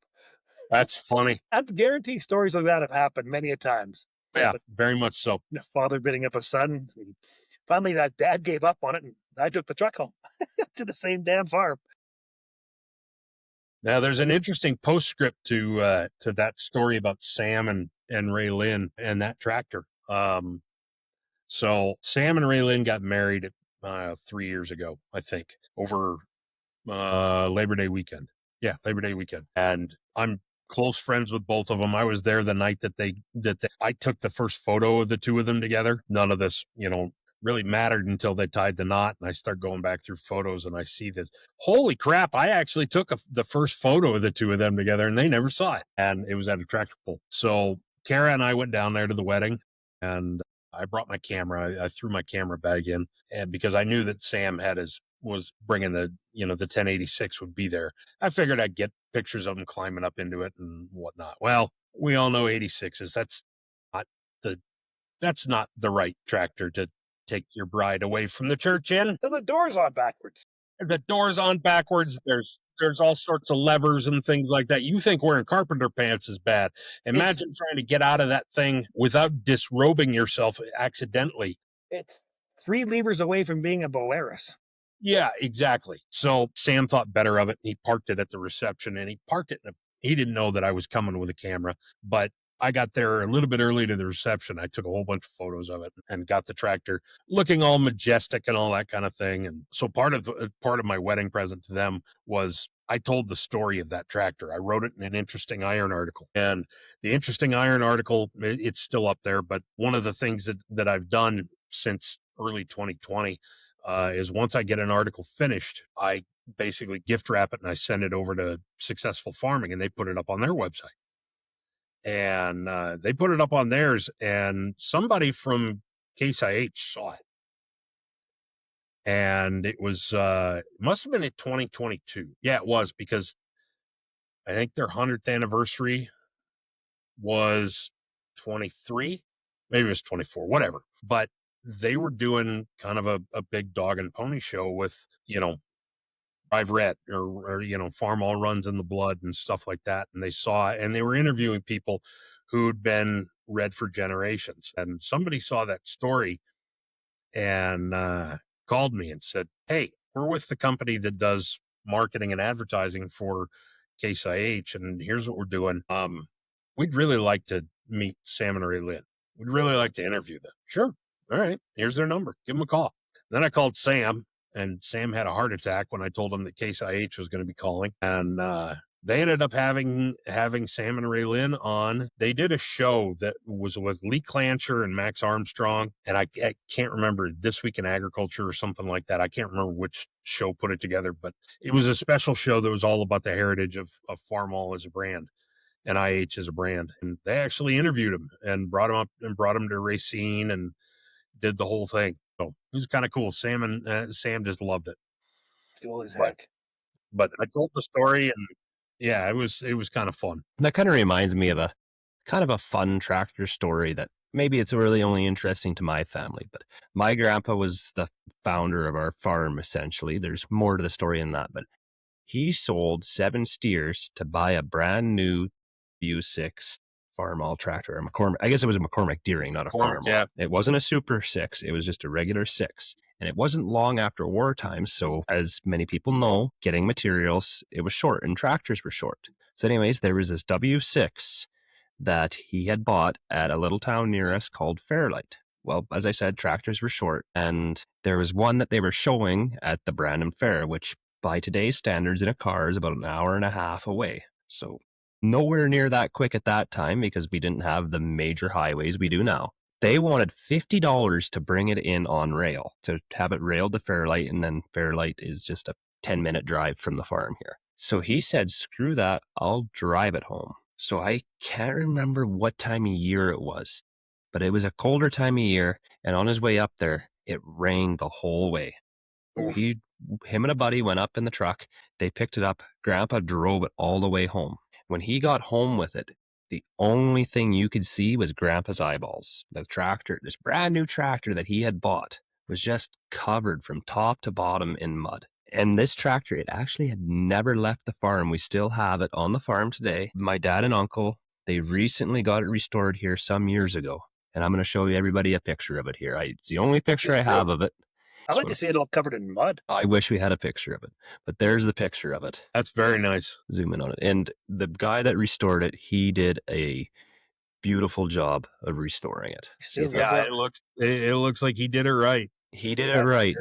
S4: That's funny.
S3: I guarantee stories like that have happened many a times.
S4: Yeah,
S3: But
S4: very much so.
S3: father bidding up a son. Finally, that Dad gave up on it, and I took the truck home to the same damn farm.
S4: Now, there's an interesting postscript to that story about Sam and Ray Lynn and that tractor. So Sam and Ray Lynn got married 3 years ago, I think, over Labor Day weekend. Yeah, Labor Day weekend. And I'm close friends with both of them. I was there the night that I took the first photo of the two of them together. None of this, really mattered until they tied the knot, and I start going back through photos and I see this. Holy crap, I actually took the first photo of the two of them together and they never saw it. And it was at a tractor pull. So Kara and I went down there to the wedding, and I brought my camera. I threw my camera bag in, and because I knew that Sam was bringing the 1086 would be there. I figured I'd get pictures of him climbing up into it and whatnot. Well, we all know 86s. That's not the right tractor to take your bride away from the church in.
S3: The door's on backwards.
S4: The door's on backwards. There's all sorts of levers and things like that. You think wearing carpenter pants is bad. Imagine trying to get out of that thing without disrobing yourself accidentally.
S3: It's 3 levers away from being a Polaris.
S4: Yeah, exactly. So Sam thought better of it. He parked it at the reception, and he parked it he didn't know that I was coming with a camera, but I got there a little bit early to the reception. I took a whole bunch of photos of it and got the tractor looking all majestic and all that kind of thing. And so part of my wedding present to them was I told the story of that tractor. I wrote it in an Interesting Iron article, and the Interesting Iron article, it's still up there. But one of the things that I've done since early 2020 is once I get an article finished, I basically gift wrap it and I send it over to Successful Farming, and they put it up on their website. And they put it up on theirs, and somebody from Case IH saw it. And it was, it must have been in 2022. Yeah, it was, because I think their 100th anniversary was 23. Maybe it was 24, whatever. But they were doing kind of a big dog and pony show with, I've read or Farm All Runs in the Blood and stuff like that. And they were interviewing people who'd been red for generations. And somebody saw that story and called me and said, "Hey, we're with the company that does marketing and advertising for Case IH, and here's what we're doing. We'd really like to meet Sam and Ray Lynn. We'd really like to interview them." Sure. All right. Here's their number. Give them a call. Then I called Sam, and Sam had a heart attack when I told him that Case IH was going to be calling. And they ended up having Sam and Ray Lynn on. They did a show that was with Lee Clancher and Max Armstrong. And I can't remember, This Week in Agriculture or something like that. I can't remember which show put it together, but it was a special show that was all about the heritage of Farmall as a brand and IH as a brand. And they actually interviewed him and brought him up and brought him to Racine and did the whole thing. So it was kind of cool. Sam just loved it.
S3: Cool as heck.
S4: But I told the story, and yeah, it was kind of fun.
S2: That kind of reminds me of a kind of a fun tractor story that maybe it's really only interesting to my family, but my grandpa was the founder of our farm, essentially. There's more to the story than that, but he sold 7 steers to buy a brand new U6 Farmall tractor. I guess it was a McCormick Deering, not a Farmall.
S4: Yeah.
S2: It wasn't a Super 6. It was just a regular 6. And it wasn't long after wartime. So as many people know, getting materials, it was short and tractors were short. So anyways, there was this W6 that he had bought at a little town near us called Fairlight. Well, as I said, tractors were short. And there was one that they were showing at the Brandon Fair, which by today's standards in a car is about an hour and a half away. So nowhere near that quick at that time because we didn't have the major highways we do now. They wanted $50 to bring it in on rail, to have it railed to Fairlight, and then Fairlight is just a 10-minute drive from the farm here. So he said, screw that, I'll drive it home. So I can't remember what time of year it was, but it was a colder time of year, and on his way up there, It rained the whole way. Him and a buddy went up in the truck. They picked it up. Grandpa drove it all the way home. When he got home with it, the only thing you could see was Grandpa's eyeballs. The tractor, this brand new tractor that he had bought, was just covered from top to bottom in mud. And this tractor, it actually had never left the farm. We still have it on the farm today. My dad and uncle, they recently got it restored here some years ago. And I'm going to show you everybody a picture of it here. It's the only picture I have of it.
S3: I like to see it all covered in mud.
S2: I wish we had a picture of it, but there's the picture of it.
S4: That's very nice.
S2: Zoom in on it. And the guy that restored it, he did a beautiful job of restoring it.
S4: Yeah, it looks like he did it right.
S2: He did it right.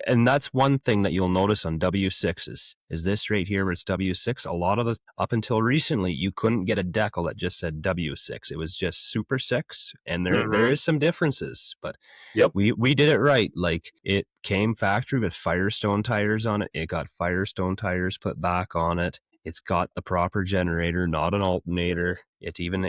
S2: And that's one thing that you'll notice on W6s is this right here where it's W6. A lot of the, up until recently, you couldn't get a decal that just said W6. It was just Super 6. And there is some differences, but we did it right. Like, it came factory with Firestone tires on it. It got Firestone tires put back on it. It's got the proper generator, not an alternator. It even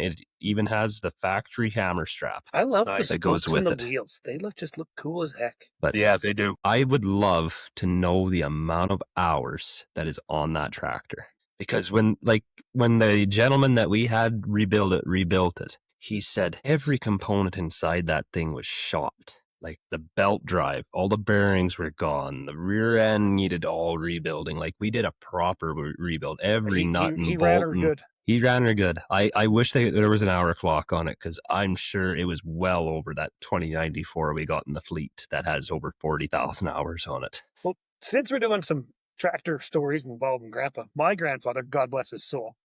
S2: has the factory hammer strap.
S3: I love the
S2: that goes
S3: spokes
S2: with
S3: and the
S2: it.
S3: wheels. They just look cool as heck.
S2: But
S4: yeah, they do.
S2: I would love to know the amount of hours that is on that tractor. Because when the gentleman that we had rebuilt it, he said every component inside that thing was shot. Like the belt drive, all the bearings were gone. The rear end needed all rebuilding. Like, we did a proper rebuild. Every nut and bolt.
S3: He ran her good.
S2: He ran her good. I wish there was an hour clock on it, because I'm sure it was well over that 2094 we got in the fleet that has over 40,000 hours on it.
S3: Well, since we're doing some tractor stories involving Grandpa, my grandfather, God bless his soul,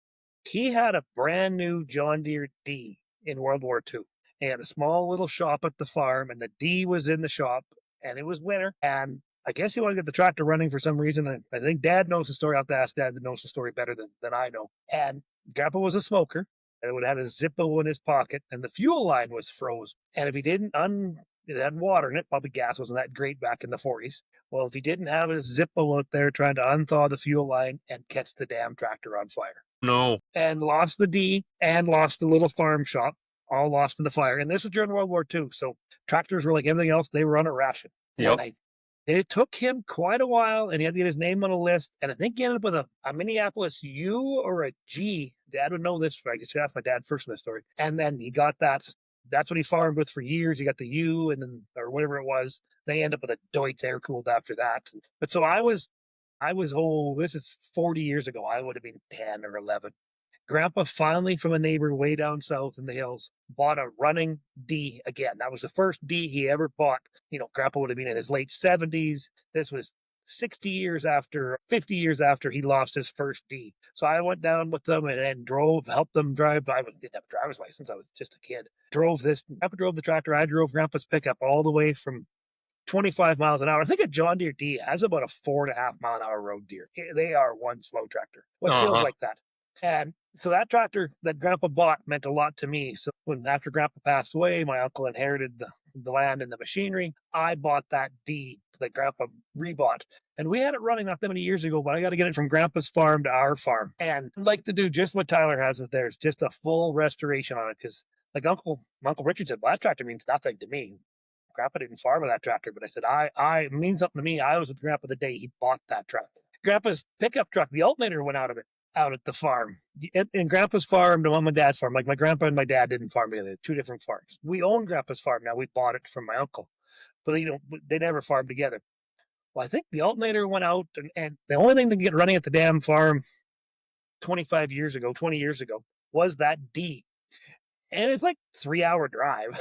S3: he had a brand new John Deere D in World War II. He had a small little shop at the farm, and the D was in the shop, and it was winter, and I guess he wanted to get the tractor running for some reason. I think Dad knows the story. I'll have to ask Dad that knows the story better than I know. And Grandpa was a smoker, and it would have a Zippo in his pocket, and the fuel line was froze. And if he didn't it had water in it, probably gas wasn't that great back in the 40s. Well, if he didn't have his Zippo out there trying to unthaw the fuel line and catch the damn tractor on fire.
S4: No.
S3: And lost the D and lost the little farm shop, all lost in the fire. And this was during World War II, so tractors were like everything else. They were on a ration.
S4: Yep.
S3: And it took him quite a while, and he had to get his name on a list. And I think he ended up with a Minneapolis U or a G. Dad would know this. I guess you asked my dad first in the story. And then he got that. That's what he farmed with for years. He got the U, and then, or whatever it was. Then he ended up with a Deutz air cooled after that. But so I was, this is 40 years ago. I would have been 10 or 11. Grandpa finally, from a neighbor way down south in the hills, bought a running D again. That was the first D he ever bought. Grandpa would have been in his late 70s. This was 50 years after he lost his first D. So I went down with them and helped them drive. I didn't have a driver's license. I was just a kid. Grandpa drove the tractor. I drove Grandpa's pickup all the way from 25 miles an hour. I think a John Deere D has about a 4.5 mile an hour road deer. They are one slow tractor. What feels like that? And so that tractor that Grandpa bought meant a lot to me. So after Grandpa passed away, my uncle inherited the land and the machinery. I bought that D that Grandpa rebought. And we had it running not that many years ago, but I got to get it from Grandpa's farm to our farm. And I'd like to do just what Tyler has with theirs, just a full restoration on it. Because like Uncle Richard said, well, that tractor means nothing to me. Grandpa didn't farm with that tractor, but I said, it means something to me. I was with Grandpa the day he bought that tractor. Grandpa's pickup truck, the alternator went out at the farm. In Grandpa's farm to Mom and Dad's farm. Like my grandpa and my dad didn't farm together. Two different farms. We own Grandpa's farm now. We bought it from my uncle. But they never farmed together. Well, I think the alternator went out, and the only thing that could get running at the damn farm 20 years ago, was that D. And it's like 3-hour drive.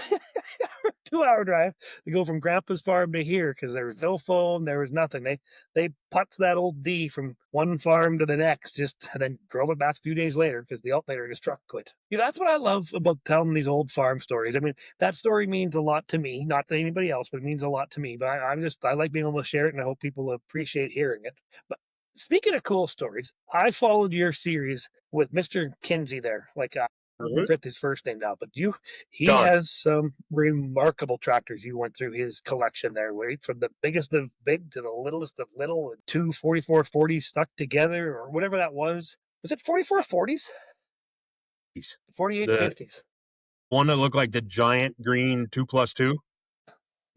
S3: 2-hour drive to go from Grandpa's farm to here, because there was no phone, there was nothing. They putts that old D from one farm to the next, and then drove it back a few days later because the alternator in his truck quit. That's what I love about telling these old farm stories. I mean, that story means a lot to me, not to anybody else, but it means a lot to me. But I like being able to share it, and I hope people appreciate hearing it. But speaking of cool stories, I followed your series with Mr. Kinsey there, I forget his first name now, but he
S4: John
S3: has some remarkable tractors. You went through his collection there, right? From the biggest of big to the littlest of little, and two 4440s stuck together, or whatever that was. Was it 4440s? 4850s.
S4: One that looked like the giant green 2+2.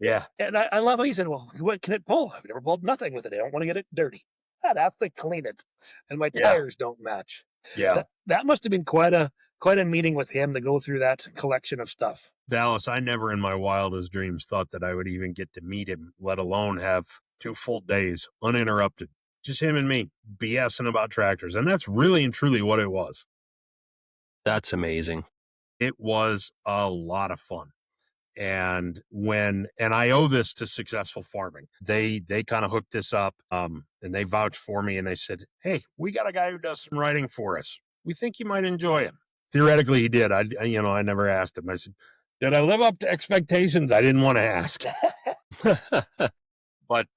S4: Yeah.
S3: And I love how he said, well, what can it pull? I've never pulled nothing with it. I don't want to get it dirty. I'd have to clean it. And my
S4: Yeah.
S3: tires don't match.
S4: Yeah.
S3: That must have been quite a meeting with him to go through that collection of stuff.
S4: Dallas, I never in my wildest dreams thought that I would even get to meet him, let alone have 2 full days uninterrupted. Just him and me BSing about tractors. And that's really and truly what it was.
S2: That's amazing.
S4: It was a lot of fun. And I owe this to Successful Farming. They kind of hooked this up, and they vouched for me, and they said, "Hey, we got a guy who does some writing for us. We think you might enjoy him." Theoretically, he did. I never asked him. I said, "Did I live up to expectations?" I didn't want to ask. But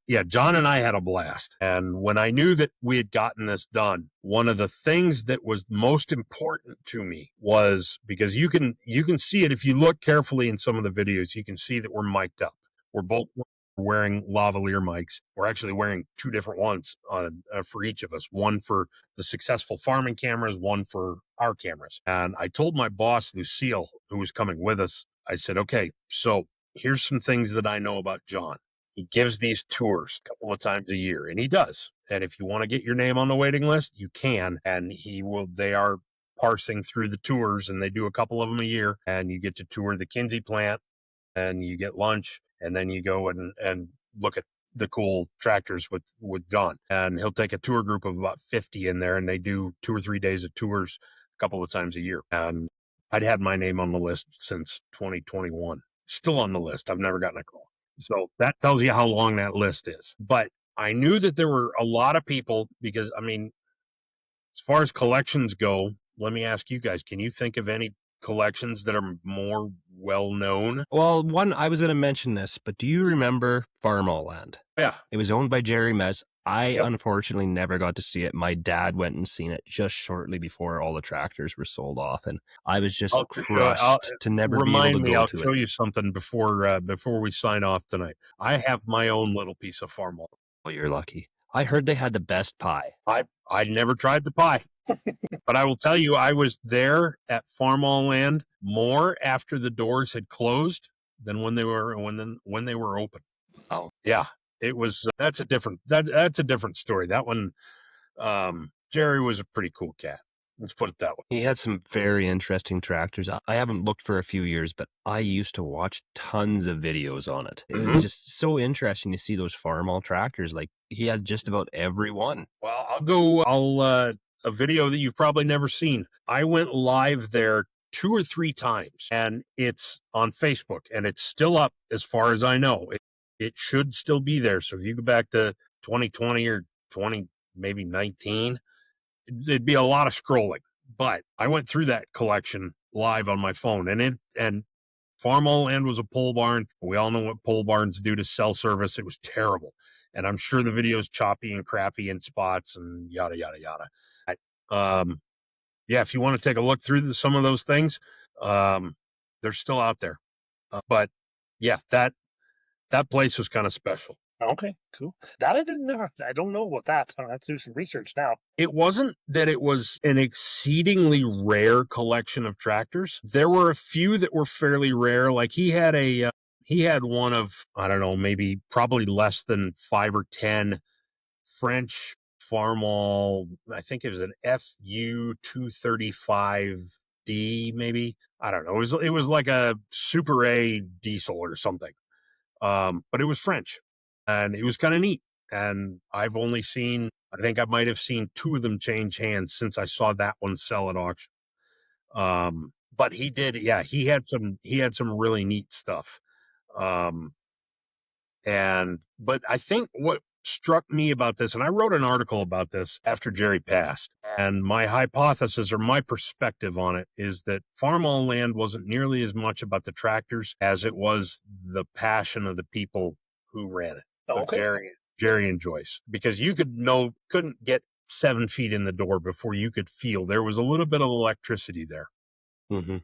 S4: yeah, John and I had a blast. And when I knew that we had gotten this done, one of the things that was most important to me was, because you can see it if you look carefully in some of the videos, you can see that we're mic'd up. We're both wearing lavalier mics. We're actually wearing 2 different ones for each of us, one for the Successful Farming cameras, one for our cameras. And I told my boss, Lucille, who was coming with us, I said, okay, so here's some things that I know about John. He gives these tours a couple of times a year, and he does. And if you want to get your name on the waiting list, you can. And they are parsing through the tours, and they do a couple of them a year. And you get to tour the Kinsey plant, and you get lunch, and then you go and look at the cool tractors with John. And he'll take a tour group of about 50 in there, and they do 2 or 3 days of tours a couple of times a year. And I'd had my name on the list since 2021. Still on the list. I've never gotten a call. So that tells you how long that list is. But I knew that there were a lot of people, because, I mean, as far as collections go, let me ask you guys, can you think of any collections that are more well known?
S2: Well, one, I was going to mention this, but do you remember Farm All Land?
S4: Yeah.
S2: It was owned by Jerry Mez. I
S4: Yep.
S2: unfortunately never got to see it. My dad went and seen it just shortly before all the tractors were sold off, and I was just crushed to never be able to go
S4: I'll
S2: to
S4: show
S2: it.
S4: you something before we sign off tonight. I have my own little piece of Farm All.
S2: Oh, you're lucky. I heard they had the best pie.
S4: I never tried the pie. But I will tell you, I was there at Farm All Land more after the doors had closed than when they were open.
S2: Oh,
S4: yeah, it was. That's a different story. That one, Jerry was a pretty cool cat. Let's put it that way.
S2: he had some very interesting tractors. I haven't looked for a few years, but I used to watch tons of videos on it. It was just so interesting to see those Farm All tractors. Like, he had just about every one.
S4: Well, a video that you've probably never seen. I went live there 2 or 3 times, and it's on Facebook, and it's still up as far as I know. It should still be there. So if you go back to 2020 or 20, maybe 19, it'd be a lot of scrolling. But I went through that collection live on my phone, and Farm All Land was a pole barn. We all know what pole barns do to cell service. It was terrible. And I'm sure the video's choppy and crappy in spots and yada, yada, yada. Yeah, if you want to take a look through some of those things, they're still out there. But yeah, that place was kind of special.
S3: Okay, cool. That I didn't know. I don't know about that. I'll have to do some research now.
S4: It wasn't that it was an exceedingly rare collection of tractors. There were a few that were fairly rare. Like he had one of, I don't know, maybe probably less than 5 or 10 French Farm All. I think it was an FU 235D, maybe. I don't know. It was like a Super A diesel or something. But it was French, and it was kind of neat. And I think I might have seen 2 of them change hands since I saw that one sell at auction. But he did, yeah, he had some really neat stuff. But I think what struck me about this, and I wrote an article about this after Jerry passed, and my hypothesis or my perspective on it is that Farm All Land wasn't nearly as much about the tractors as it was the passion of the people who ran it.
S3: Okay.
S4: Jerry and Joyce, because you couldn't get 7 feet in the door before you could feel there was a little bit of electricity there.
S2: Mm-hmm.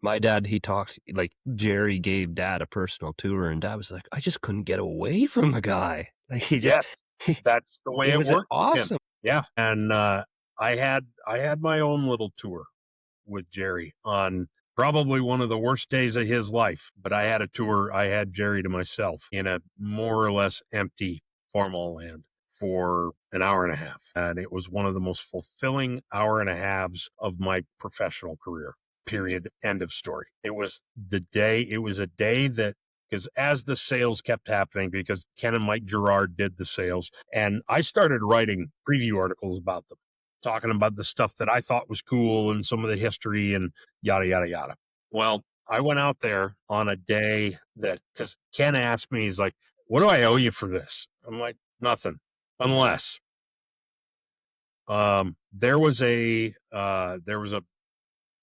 S2: My dad, he talked, like, Jerry gave Dad a personal tour, and Dad was like, I just couldn't get away from the guy. Like,
S4: That's the way it
S2: was
S4: worked.
S2: awesome.
S4: Yeah. And I had my own little tour with Jerry on Probably one of the worst days of his life, but I had a tour. I had Jerry to myself in a more or less empty farmall land for an hour and a half. And it was one of the most fulfilling hour and a halves of my professional career. Period. End of story. It was a day that, because as the sales kept happening, because Ken and Mike Gerard did the sales, and I started writing preview articles about them, talking about the stuff that I thought was cool and some of the history and yada, yada, yada. Well, I went out there on a day that, because Ken asked me, he's like, what do I owe you for this? I'm like, nothing, unless there was a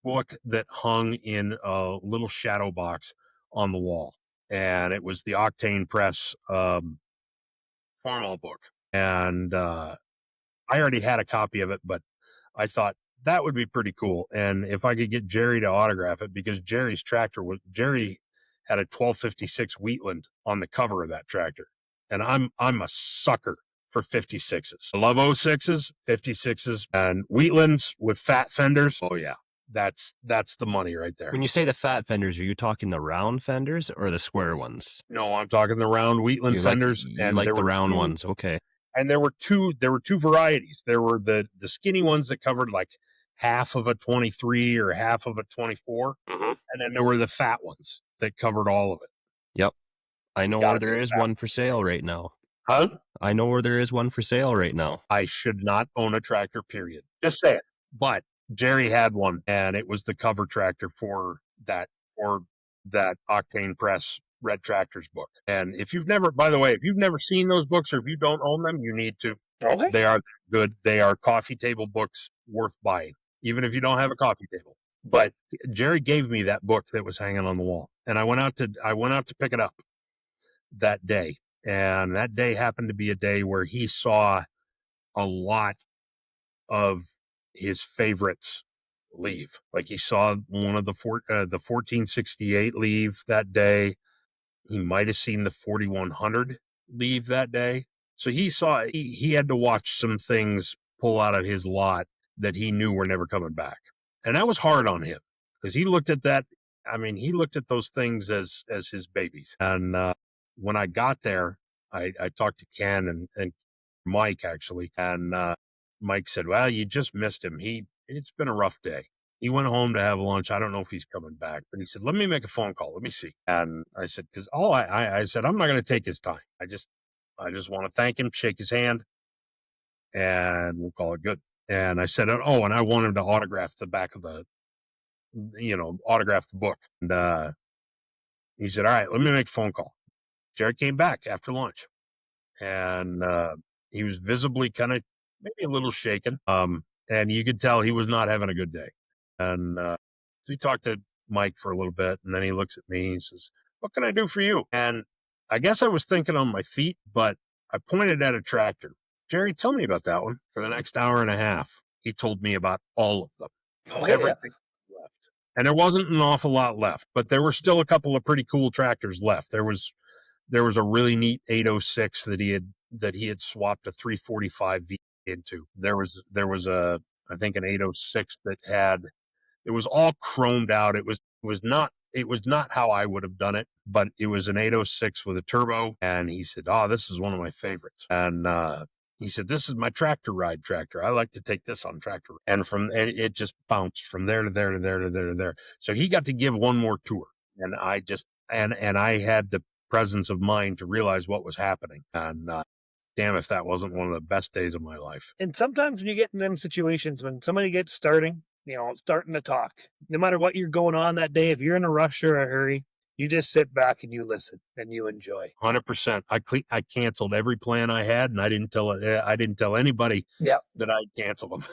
S4: book that hung in a little shadow box on the wall, and it was the Octane Press Farmall book, and I already had a copy of it, but I thought that would be pretty cool. And if I could get Jerry to autograph it, because Jerry had a 1256 Wheatland on the cover of that tractor. And I'm a sucker for 56s. I love 06s, 56s, and Wheatlands with fat fenders. Oh yeah. That's the money right there.
S2: When you say the fat fenders, are you talking the round fenders or the square ones?
S4: No, I'm talking the round Wheatland fenders.
S2: You like the round ones. Okay.
S4: And there were two varieties. There were the skinny ones that covered like half of a 23 or half of a 24. Mm-hmm. And then there were the fat ones that covered all of it.
S2: Yep. I know where there is one for sale right now.
S4: Huh?
S2: I know where there is one for sale right now.
S4: I should not own a tractor, period. Just say it. But Jerry had one, and it was the cover tractor for that Octane Press Red Tractors book. And if you've never seen those books, or if you don't own them, you need to. Okay. They are good. They are coffee table books worth buying, even if you don't have a coffee table. But Jerry gave me that book that was hanging on the wall, and I went out to pick it up that day. And that day happened to be a day where he saw a lot of his favorites leave. Like he saw one of the 1468 leave that day. He might have seen the 4100 leave that day. So he had to watch some things pull out of his lot that he knew were never coming back. And that was hard on him, because he looked at that. I mean, he looked at those things as his babies. And when I got there, I talked to Ken and Mike, actually. And Mike said, well, you just missed him. It's been a rough day. He went home to have lunch. I don't know if he's coming back, but he said, let me make a phone call. Let me see. And I said, because I said, I'm not going to take his time. I just want to thank him, shake his hand, and we'll call it good. And I said, oh, and I want him to autograph the back of autograph the book. And he said, all right, let me make a phone call. Jared came back after lunch, and he was visibly kind of maybe a little shaken. And you could tell he was not having a good day. And so he talked to Mike for a little bit, and then he looks at me and he says, what can I do for you? And I guess I was thinking on my feet, but I pointed at a tractor. Jerry, tell me about that one. For the next hour and a half, he told me about all of them. Oh, everything left. And there wasn't an awful lot left, but there were still a couple of pretty cool tractors left. There was a really neat 806 that he had swapped a 345 V into. There was I think an 806 that it was all chromed out. It was not how I would have done it, but it was an 806 with a turbo. And he said, oh, this is one of my favorites. And he said, this is my tractor ride tractor. I like to take this on tractor. And it just bounced from there to there to there to there to there. So he got to give one more tour. And I just, and I had the presence of mind to realize what was happening. And damn if that wasn't one of the best days of my life.
S3: And sometimes when you get in them situations, when somebody gets starting to talk, no matter what you're going on that day, if you're in a rush or a hurry, you just sit back and you listen and you enjoy.
S4: 100%. I canceled every plan I had, and I didn't tell anybody that I'd canceled them.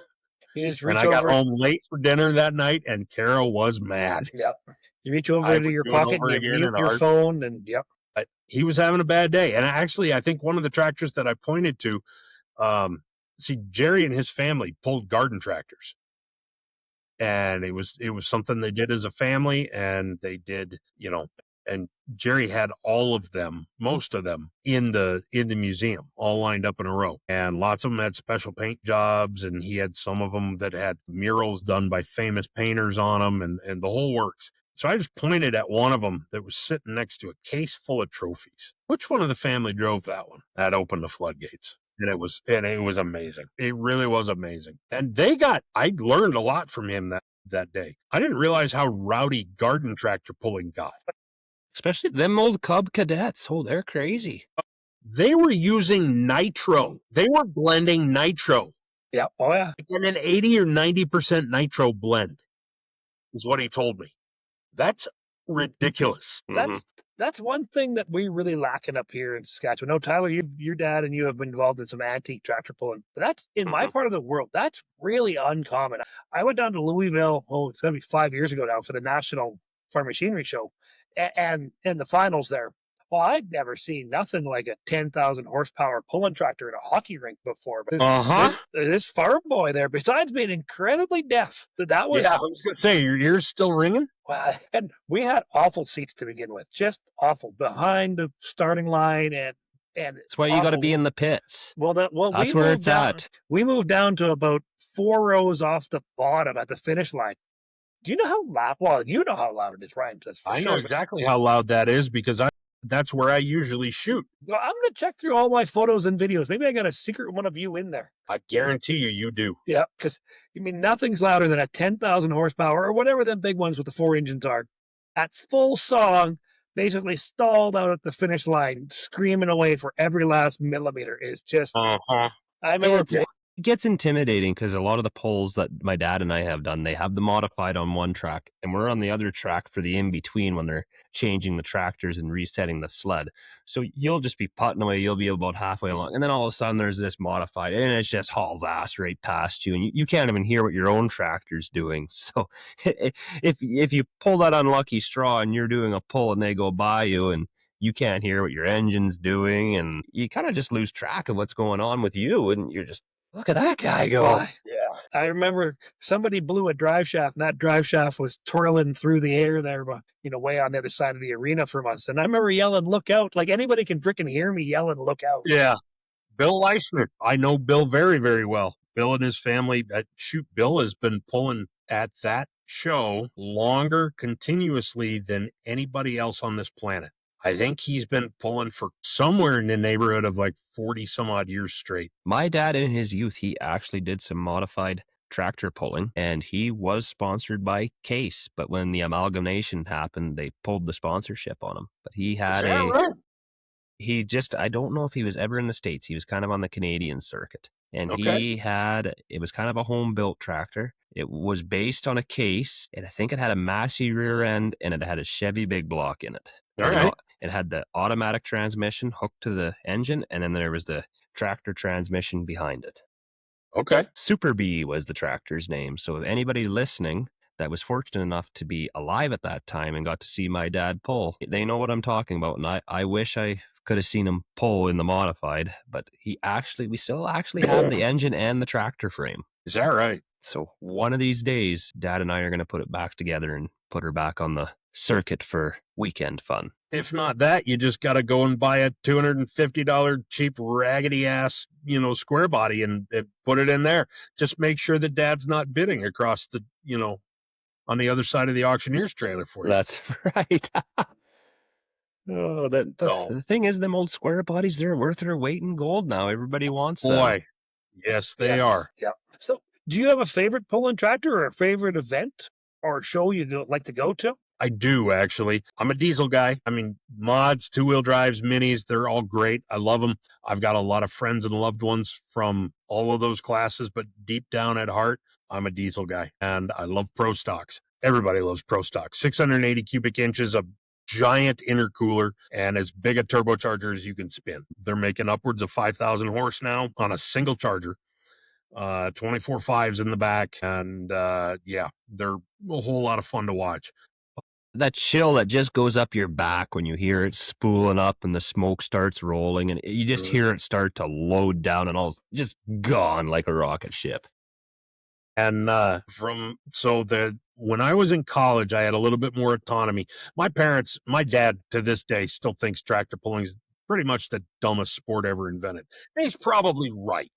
S4: And I got home late for dinner that night, and Carol was mad.
S3: Yep. You reach over to your pocket and you mute your phone, and
S4: But he was having a bad day. And actually, I think one of the tractors that I pointed to, Jerry and his family pulled garden tractors. And it was something they did as a family, and they did, And Jerry had all of them, most of them, in the museum, all lined up in a row. And lots of them had special paint jobs, and he had some of them that had murals done by famous painters on them, and the whole works. So I just pointed at one of them that was sitting next to a case full of trophies. Which one of the family drove that one? That opened the floodgates. And it was amazing. It really was amazing. And I learned a lot from him that day. I didn't realize how rowdy garden tractor pulling got.
S2: Especially them old Cub Cadets. Oh, they're crazy.
S4: They were using nitro. They were blending nitro.
S3: Yeah. Oh, yeah.
S4: And an 80 or 90% nitro blend is what he told me. That's ridiculous.
S3: That's one thing that we really lacking up here in Saskatchewan. No, Tyler, your dad and you have been involved in some antique tractor pulling, but that's in my part of the world. That's really uncommon. I went down to Louisville. Oh, it's gonna be 5 years ago now for the National Farm Machinery Show, and in the finals there. Well, I'd never seen nothing like a 10,000 horsepower pulling tractor in a hockey rink before. But this farm boy there, besides being incredibly deaf, that was.
S4: Yeah, I was going to say, your ears still ringing?
S3: Well, and we had awful seats to begin with, just awful behind the starting line, and
S2: that's why you got to be in the pits.
S3: That's where it's at. We moved down to about 4 rows off the bottom at the finish line. Do you know how loud? Well, you know how loud it is, Ryan.
S4: I know exactly how loud that is because that's where I usually shoot.
S3: Well, I'm going to check through all my photos and videos. Maybe I got a secret one of you in there.
S4: I guarantee you do.
S3: Yeah, because, nothing's louder than a 10,000 horsepower or whatever them big ones with the 4 engines are. At full song, basically stalled out at the finish line, screaming away for every last millimeter is just... I remember...
S2: It gets intimidating because a lot of the pulls that my dad and I have done, they have the modified on one track and we're on the other track for the in-between when they're changing the tractors and resetting the sled. So you'll just be putting away, you'll be about halfway along, and then all of a sudden there's this modified and it just hauls ass right past you and you can't even hear what your own tractor's doing. So if you pull that unlucky straw and you're doing a pull and they go by you and you can't hear what your engine's doing and you kind of just lose track of what's going on with you and you're just, look at that guy go.
S3: Yeah. I remember somebody blew a drive shaft, and that drive shaft was twirling through the air there, way on the other side of the arena from us. And I remember yelling, look out. Like anybody can freaking hear me yelling, look out.
S4: Yeah. Bill Leisner. I know Bill very, very well. Bill and his family, Bill has been pulling at that show longer continuously than anybody else on this planet. I think he's been pulling for somewhere in the neighborhood of like 40 some odd years straight.
S2: My dad in his youth, he actually did some modified tractor pulling and he was sponsored by Case. But when the amalgamation happened, they pulled the sponsorship on him. But he had I don't know if he was ever in the States. He was kind of on the Canadian circuit. And it was kind of a home built tractor. It was based on a Case and I think it had a Massey rear end and it had a Chevy big block in it.
S4: All right.
S2: It had the automatic transmission hooked to the engine, and then there was the tractor transmission behind it.
S4: Okay.
S2: Super Bee was the tractor's name. So if anybody listening that was fortunate enough to be alive at that time and got to see my dad pull, they know what I'm talking about. And I wish I could have seen him pull in the modified, but we still actually have the engine and the tractor frame.
S4: Is that right?
S2: So one of these days, Dad and I are going to put it back together and put her back on the circuit for weekend fun.
S4: If not that, you just got to go and buy a $250 cheap raggedy ass, square body and put it in there. Just make sure that Dad's not bidding across the, on the other side of the auctioneer's trailer for you.
S2: That's right. The thing is, them old square bodies, they're worth their weight in gold now. Everybody wants them.
S4: Boy, yes, they are.
S3: Yeah. So, do you have a favorite pulling tractor or a favorite event or show you'd like to go to?
S4: I do, actually. I'm a diesel guy. Mods, two-wheel drives, minis, they're all great. I love them. I've got a lot of friends and loved ones from all of those classes, but deep down at heart, I'm a diesel guy. And I love Pro Stocks. Everybody loves Pro Stocks. 680 cubic inches of giant intercooler and as big a turbocharger as you can spin. They're making upwards of 5,000 horse now on a single charger. 24 5s in the back. And they're a whole lot of fun to watch.
S2: That chill that just goes up your back when you hear it spooling up and the smoke starts rolling and you just hear it start to load down and all just gone like a rocket ship.
S4: And the when I was in college, I had a little bit more autonomy. My dad to this day still thinks tractor pulling is pretty much the dumbest sport ever invented. And he's probably right.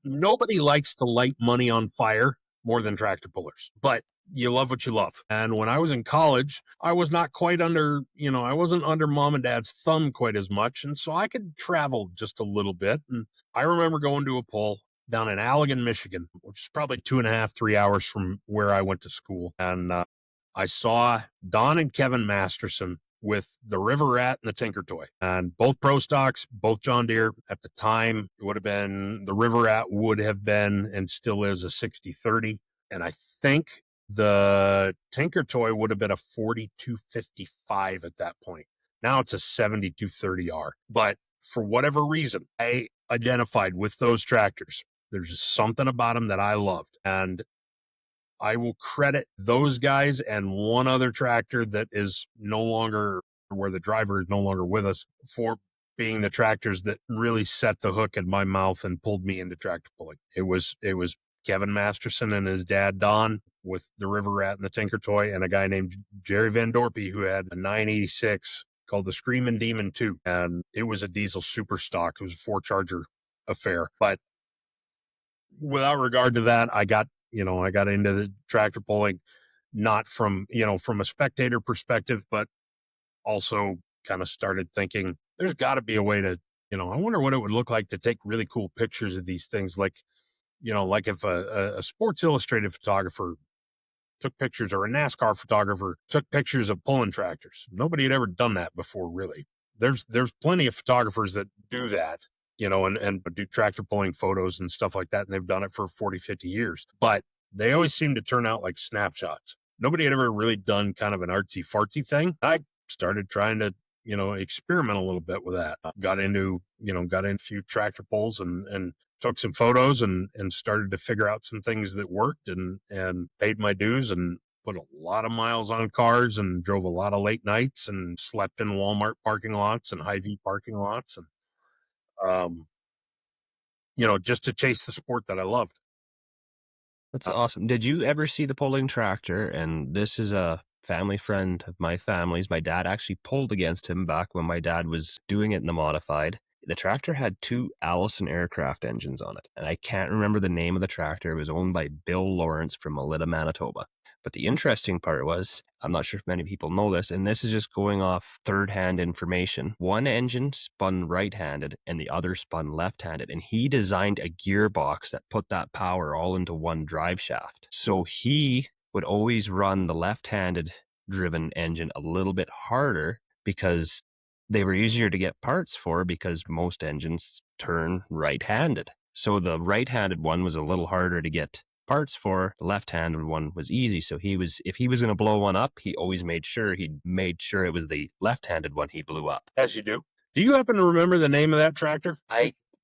S4: Nobody likes to light money on fire more than tractor pullers, but you love what you love. And when I was in college, I was not quite under, I wasn't under mom and dad's thumb quite as much. And so I could travel just a little bit. And I remember going to a pull down in Allegan, Michigan, which is probably 2.5, 3 hours from where I went to school. And I saw Don and Kevin Masterson with the River Rat and the Tinker Toy, and both pro stocks, both John Deere. At the time, it would have been, the River Rat would have been and still is a 60/30. And I think the Tinker Toy would have been a 4255 at that point. Now it's a 7230R. But for whatever reason, I identified with those tractors. There's just something about them that I loved. And I will credit those guys and one other tractor that is no longer, where the driver is no longer with us, for being the tractors that really set the hook in my mouth and pulled me into tractor pulling. It was Kevin Masterson and his dad, Don, with the River Rat and the Tinker Toy, and a guy named Jerry Van Dorpy who had a 986 called the Screamin' Demon 2. And it was a diesel super stock. It was a 4-charger affair. But without regard to that, I got into the tractor pulling, not from a spectator perspective, but also kind of started thinking there's got to be a way to, I wonder what it would look like to take really cool pictures of these things. Like if a Sports Illustrated photographer took pictures, or a NASCAR photographer took pictures of pulling tractors. Nobody had ever done that before, really. There's plenty of photographers that do that, and do tractor pulling photos and stuff like that. And they've done it for 40, 50 years, but they always seem to turn out like snapshots. Nobody had ever really done kind of an artsy fartsy thing. I started trying to, experiment a little bit with that. Got into a few tractor pulls and took some photos and started to figure out some things that worked, and paid my dues and put a lot of miles on cars and drove a lot of late nights and slept in Walmart parking lots and Hy-Vee parking lots. And, just to chase the sport that I loved.
S2: That's awesome. Did you ever see the pulling tractor? And this is a family friend of my family's. My dad actually pulled against him back when my dad was doing it in the modified. The tractor had 2 Allison aircraft engines on it, and I can't remember the name of the tractor. It was owned by Bill Lawrence from Melita, Manitoba. But the interesting part was, I'm not sure if many people know this, and this is just going off third-hand information. One engine spun right-handed and the other spun left-handed, and he designed a gearbox that put that power all into one drive shaft. So he would always run the left-handed driven engine a little bit harder because they were easier to get parts for, because most engines turn right-handed. So the right-handed one was a little harder to get parts for. The left-handed one was easy. So if he was going to blow one up, he always made sure it was the left-handed one he blew up.
S4: As you do. Do you happen to remember the name of that tractor?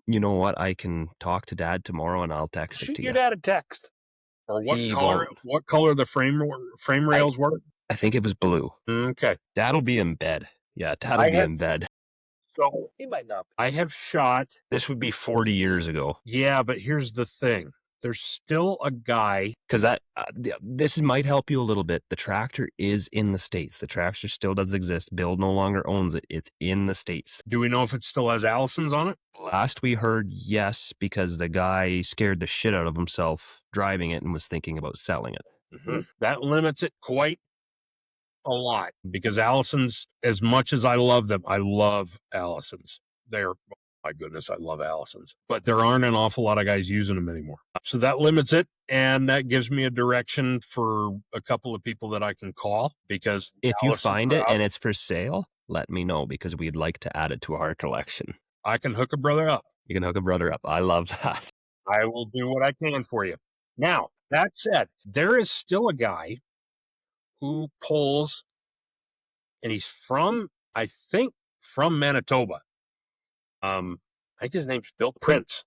S2: You know what? I can talk to Dad tomorrow and I'll text it to you.
S3: Shoot your dad a text.
S4: Or what color the frame rails were?
S2: I think it was blue.
S4: Okay.
S2: Dad'll be in bed. Yeah, Dad'll be in bed.
S4: So
S3: He might not.
S4: I have shot.
S2: This would be 40 years ago.
S4: Yeah, but here's the thing. There's still a guy.
S2: Because this might help you a little bit. The tractor is in the States. The tractor still does exist. Bill no longer owns it. It's in the States.
S4: Do we know if it still has Allisons on it?
S2: Last we heard, yes, because the guy scared the shit out of himself driving it and was thinking about selling it.
S4: Mm-hmm. That limits it quite a lot, because Allisons, as much as I love them, I love Allisons. My goodness, I love Allisons. But there aren't an awful lot of guys using them anymore. So that limits it, and that gives me a direction for a couple of people that I can call, because
S2: if you find it and it's for sale, let me know, because we'd like to add it to our collection.
S4: I can hook a brother up.
S2: You can hook a brother up. I love that.
S4: I will do what I can for you. Now, that said, there is still a guy who pulls, and he's from Manitoba. I think his name's Bill Prince.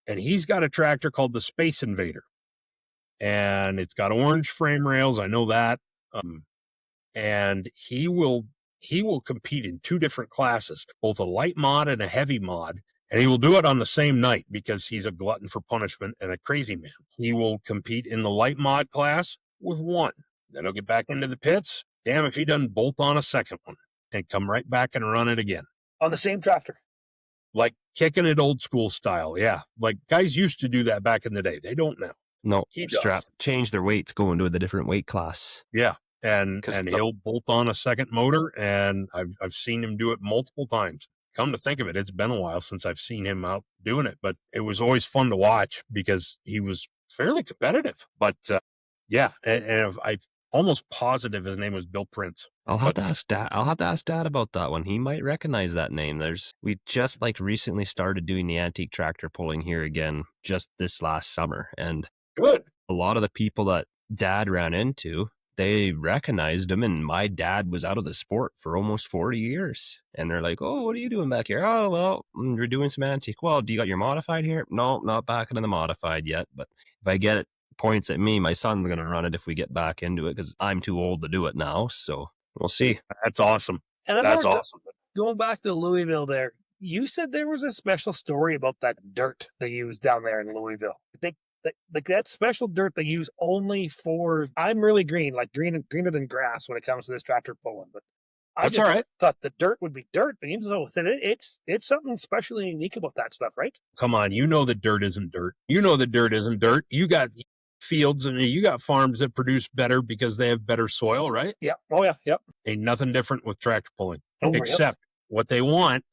S4: And he's got a tractor called the Space Invader. And it's got orange frame rails. I know that. And he will compete in 2 different classes, both a light mod and a heavy mod. And he will do it on the same night, because he's a glutton for punishment and a crazy man. He will compete in the light mod class, with one. Then he'll get back into the pits. Damn if he doesn't bolt on a second one and come right back and run it again.
S3: On the same tractor.
S4: Like kicking it old school style. Yeah. Like guys used to do that back in the day. They don't now.
S2: No,
S4: He does.
S2: change their weights, go into the different weight class.
S4: Yeah. And he'll bolt on a second motor, and I've seen him do it multiple times. Come to think of it, it's been a while since I've seen him out doing it, but it was always fun to watch because he was fairly competitive. But yeah, and I'm almost positive his name was Bill Prince.
S2: I'll have to ask Dad about that one. He might recognize that name. We just recently started doing the antique tractor pulling here again just this last summer, and
S4: good.
S2: A lot of the people that Dad ran into, they recognized him, and my dad was out of the sport for almost 40 years. And they're like, "Oh, what are you doing back here?" "Oh, well, we're doing some antique." "Well, do you got your modified here?" "No, not back into the modified yet, but if I get it points at me, my son's going to run it if we get back into it because I'm too old to do it now. So we'll see."
S4: That's awesome.
S3: And
S4: That's awesome.
S3: Going back to Louisville there, you said there was a special story about that dirt they used down there in Louisville. I think that special dirt they use only for, I'm really green, like greener than grass when it comes to this tractor pulling. But I just
S4: all right.
S3: thought the dirt would be dirt, but you know, it's something especially unique about that stuff, right?
S4: Come on, you know that dirt isn't dirt. You know that dirt isn't dirt. You got fields and you got farms that produce better because they have better soil, right?
S3: Yeah. Oh yeah. Yep.
S4: Ain't nothing different with tractor pulling,
S3: Oh,
S4: except what they want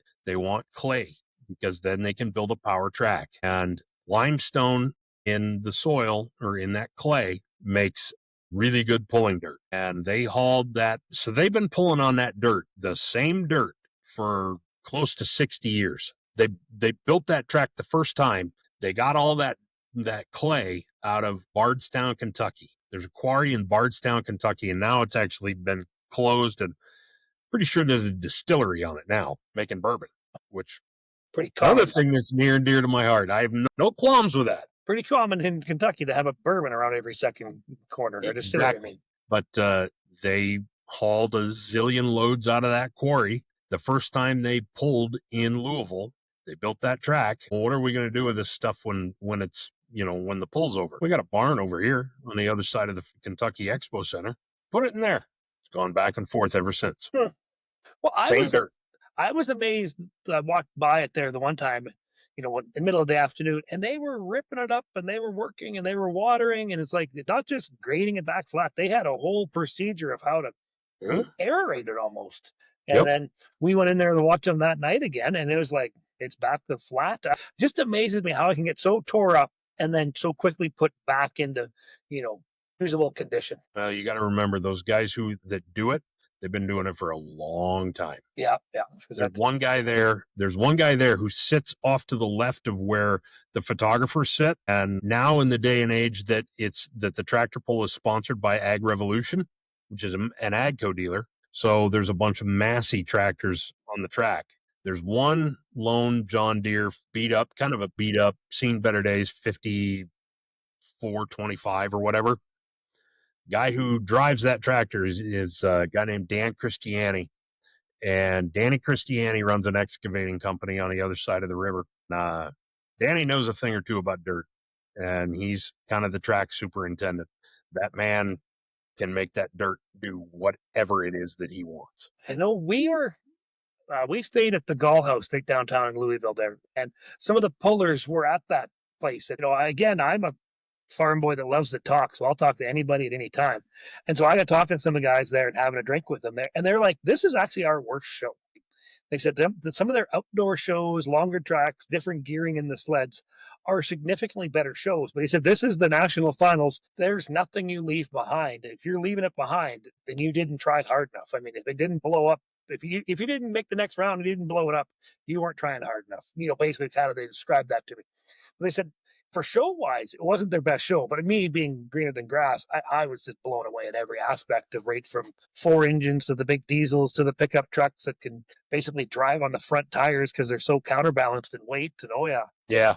S4: clay, because then they can build a power track. And limestone in the soil or in that clay makes really good pulling dirt. And they hauled that. So they've been pulling on that dirt, the same dirt, for close to 60 years. They built that track the first time. They got all that clay out of Bardstown, Kentucky. There's a quarry in Bardstown, Kentucky, and now it's actually been closed, and pretty sure there's a distillery on it now making bourbon, which
S3: pretty common.
S4: Another thing that's near and dear to my heart. I have no qualms with that.
S3: Pretty common in Kentucky to have a bourbon around every second corner.
S4: Exactly. But they hauled a zillion loads out of that quarry the first time they pulled in Louisville. They built that track. Well, what are we going to do with this stuff when it's, when the pull's over? We got a barn over here on the other side of the Kentucky Expo Center. Put it in there. It's gone back and forth ever since.
S3: Well, I was amazed. I walked by it there the one time, in the middle of the afternoon, and they were ripping it up, and they were working, and they were watering, and it's like not just grading it back flat. They had a whole procedure of how to aerate it almost. And then we went in there to watch them that night again, and it was like, it's back to flat. Just amazes me how it can get so tore up and then so quickly put back into, usable condition.
S4: Well, you got to remember those guys that do it. They've been doing it for a long time.
S3: Yeah.
S4: There's one guy there who sits off to the left of where the photographers sit. And now in the day and age that the tractor pull is sponsored by Ag Revolution, which is an AGCO dealer. So there's a bunch of Massey tractors on the track. There's one lone John Deere beat up, seen better days, 5425 or whatever. Guy who drives that tractor is a guy named Dan Christiani. And Danny Christiani runs an excavating company on the other side of the river. Danny knows a thing or two about dirt, and he's kind of the track superintendent. That man can make that dirt do whatever it is that he wants.
S3: I know we stayed at the Gall House right downtown in Louisville there, and some of the pullers were at that place. And, again, I'm a farm boy that loves to talk, so I'll talk to anybody at any time. And so I got talking to some of the guys there and having a drink with them there, and they're like, this is actually our worst show. They said that some of their outdoor shows, longer tracks, different gearing in the sleds are significantly better shows. But he said, this is the national finals. There's nothing you leave behind. If you're leaving it behind, then you didn't try hard enough. I mean, if it didn't blow up, if you didn't make the next round and you didn't blow it up, you weren't trying hard enough. Basically kind of they described that to me. But they said, for show-wise, it wasn't their best show, but me being greener than grass, I was just blown away at every aspect of right from 4 engines to the big diesels to the pickup trucks that can basically drive on the front tires because they're so counterbalanced in weight. And
S4: Yeah.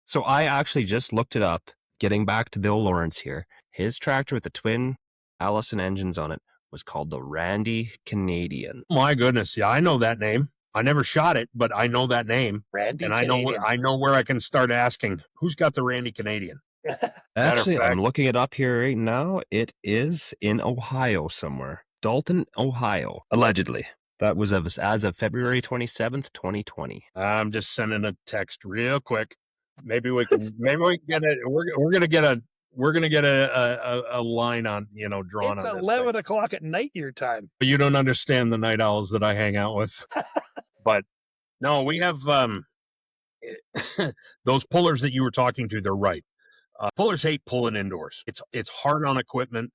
S2: So I actually just looked it up, getting back to Bill Lawrence here. His tractor with the twin Allison engines on it was called the Randy Canadian.
S4: My goodness, yeah, I know that name. I never shot it, but I know that name.
S3: Randy
S4: and
S3: Canadian.
S4: I know where I can start asking, who's got the Randy Canadian?
S2: Actually,
S4: fact-
S2: I'm looking it up here right now. It is in Ohio somewhere. Dalton, Ohio, allegedly. That was as of February 27th, 2020.
S4: I'm just sending a text real quick. Maybe we can get it. We're gonna get a line on, drawn
S3: It's
S4: on this
S3: 11
S4: thing.
S3: o'clock at night your time.
S4: But you don't understand the night owls that I hang out with. But no, we have those pullers that you were talking to. They're right. Pullers hate pulling indoors. It's hard on equipment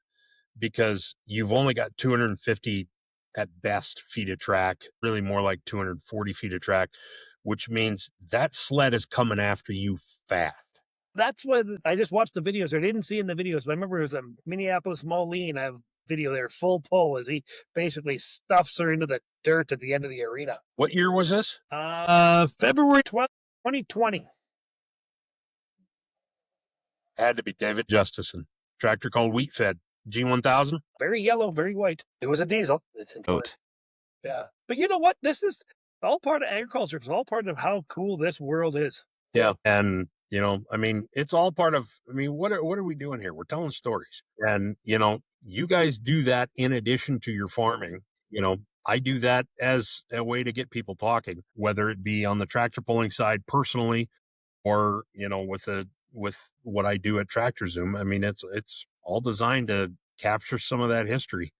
S4: because you've only got 250 at best feet of track, really more like 240 feet of track, which means that sled is coming after you fast.
S3: That's what I just watched the videos. I didn't see in the videos, but I remember it was a Minneapolis Moline. I have video there, full pull, as he basically stuffs her into the dirt at the end of the arena.
S4: What year was this?
S3: February 12th, 2020.
S4: Had to be David Justison. Tractor called Wheat Fed G1000.
S3: Very yellow, very white. It was a diesel. It's
S2: Goat.
S3: Yeah. But you know what? This is all part of agriculture. It's all part of how cool this world is.
S4: Yeah. And, it's all part of, what are we doing here? We're telling stories. And, you guys do that in addition to your farming. I do that as a way to get people talking, whether it be on the tractor pulling side personally or, with what I do at Tractor Zoom. It's all designed to capture some of that history.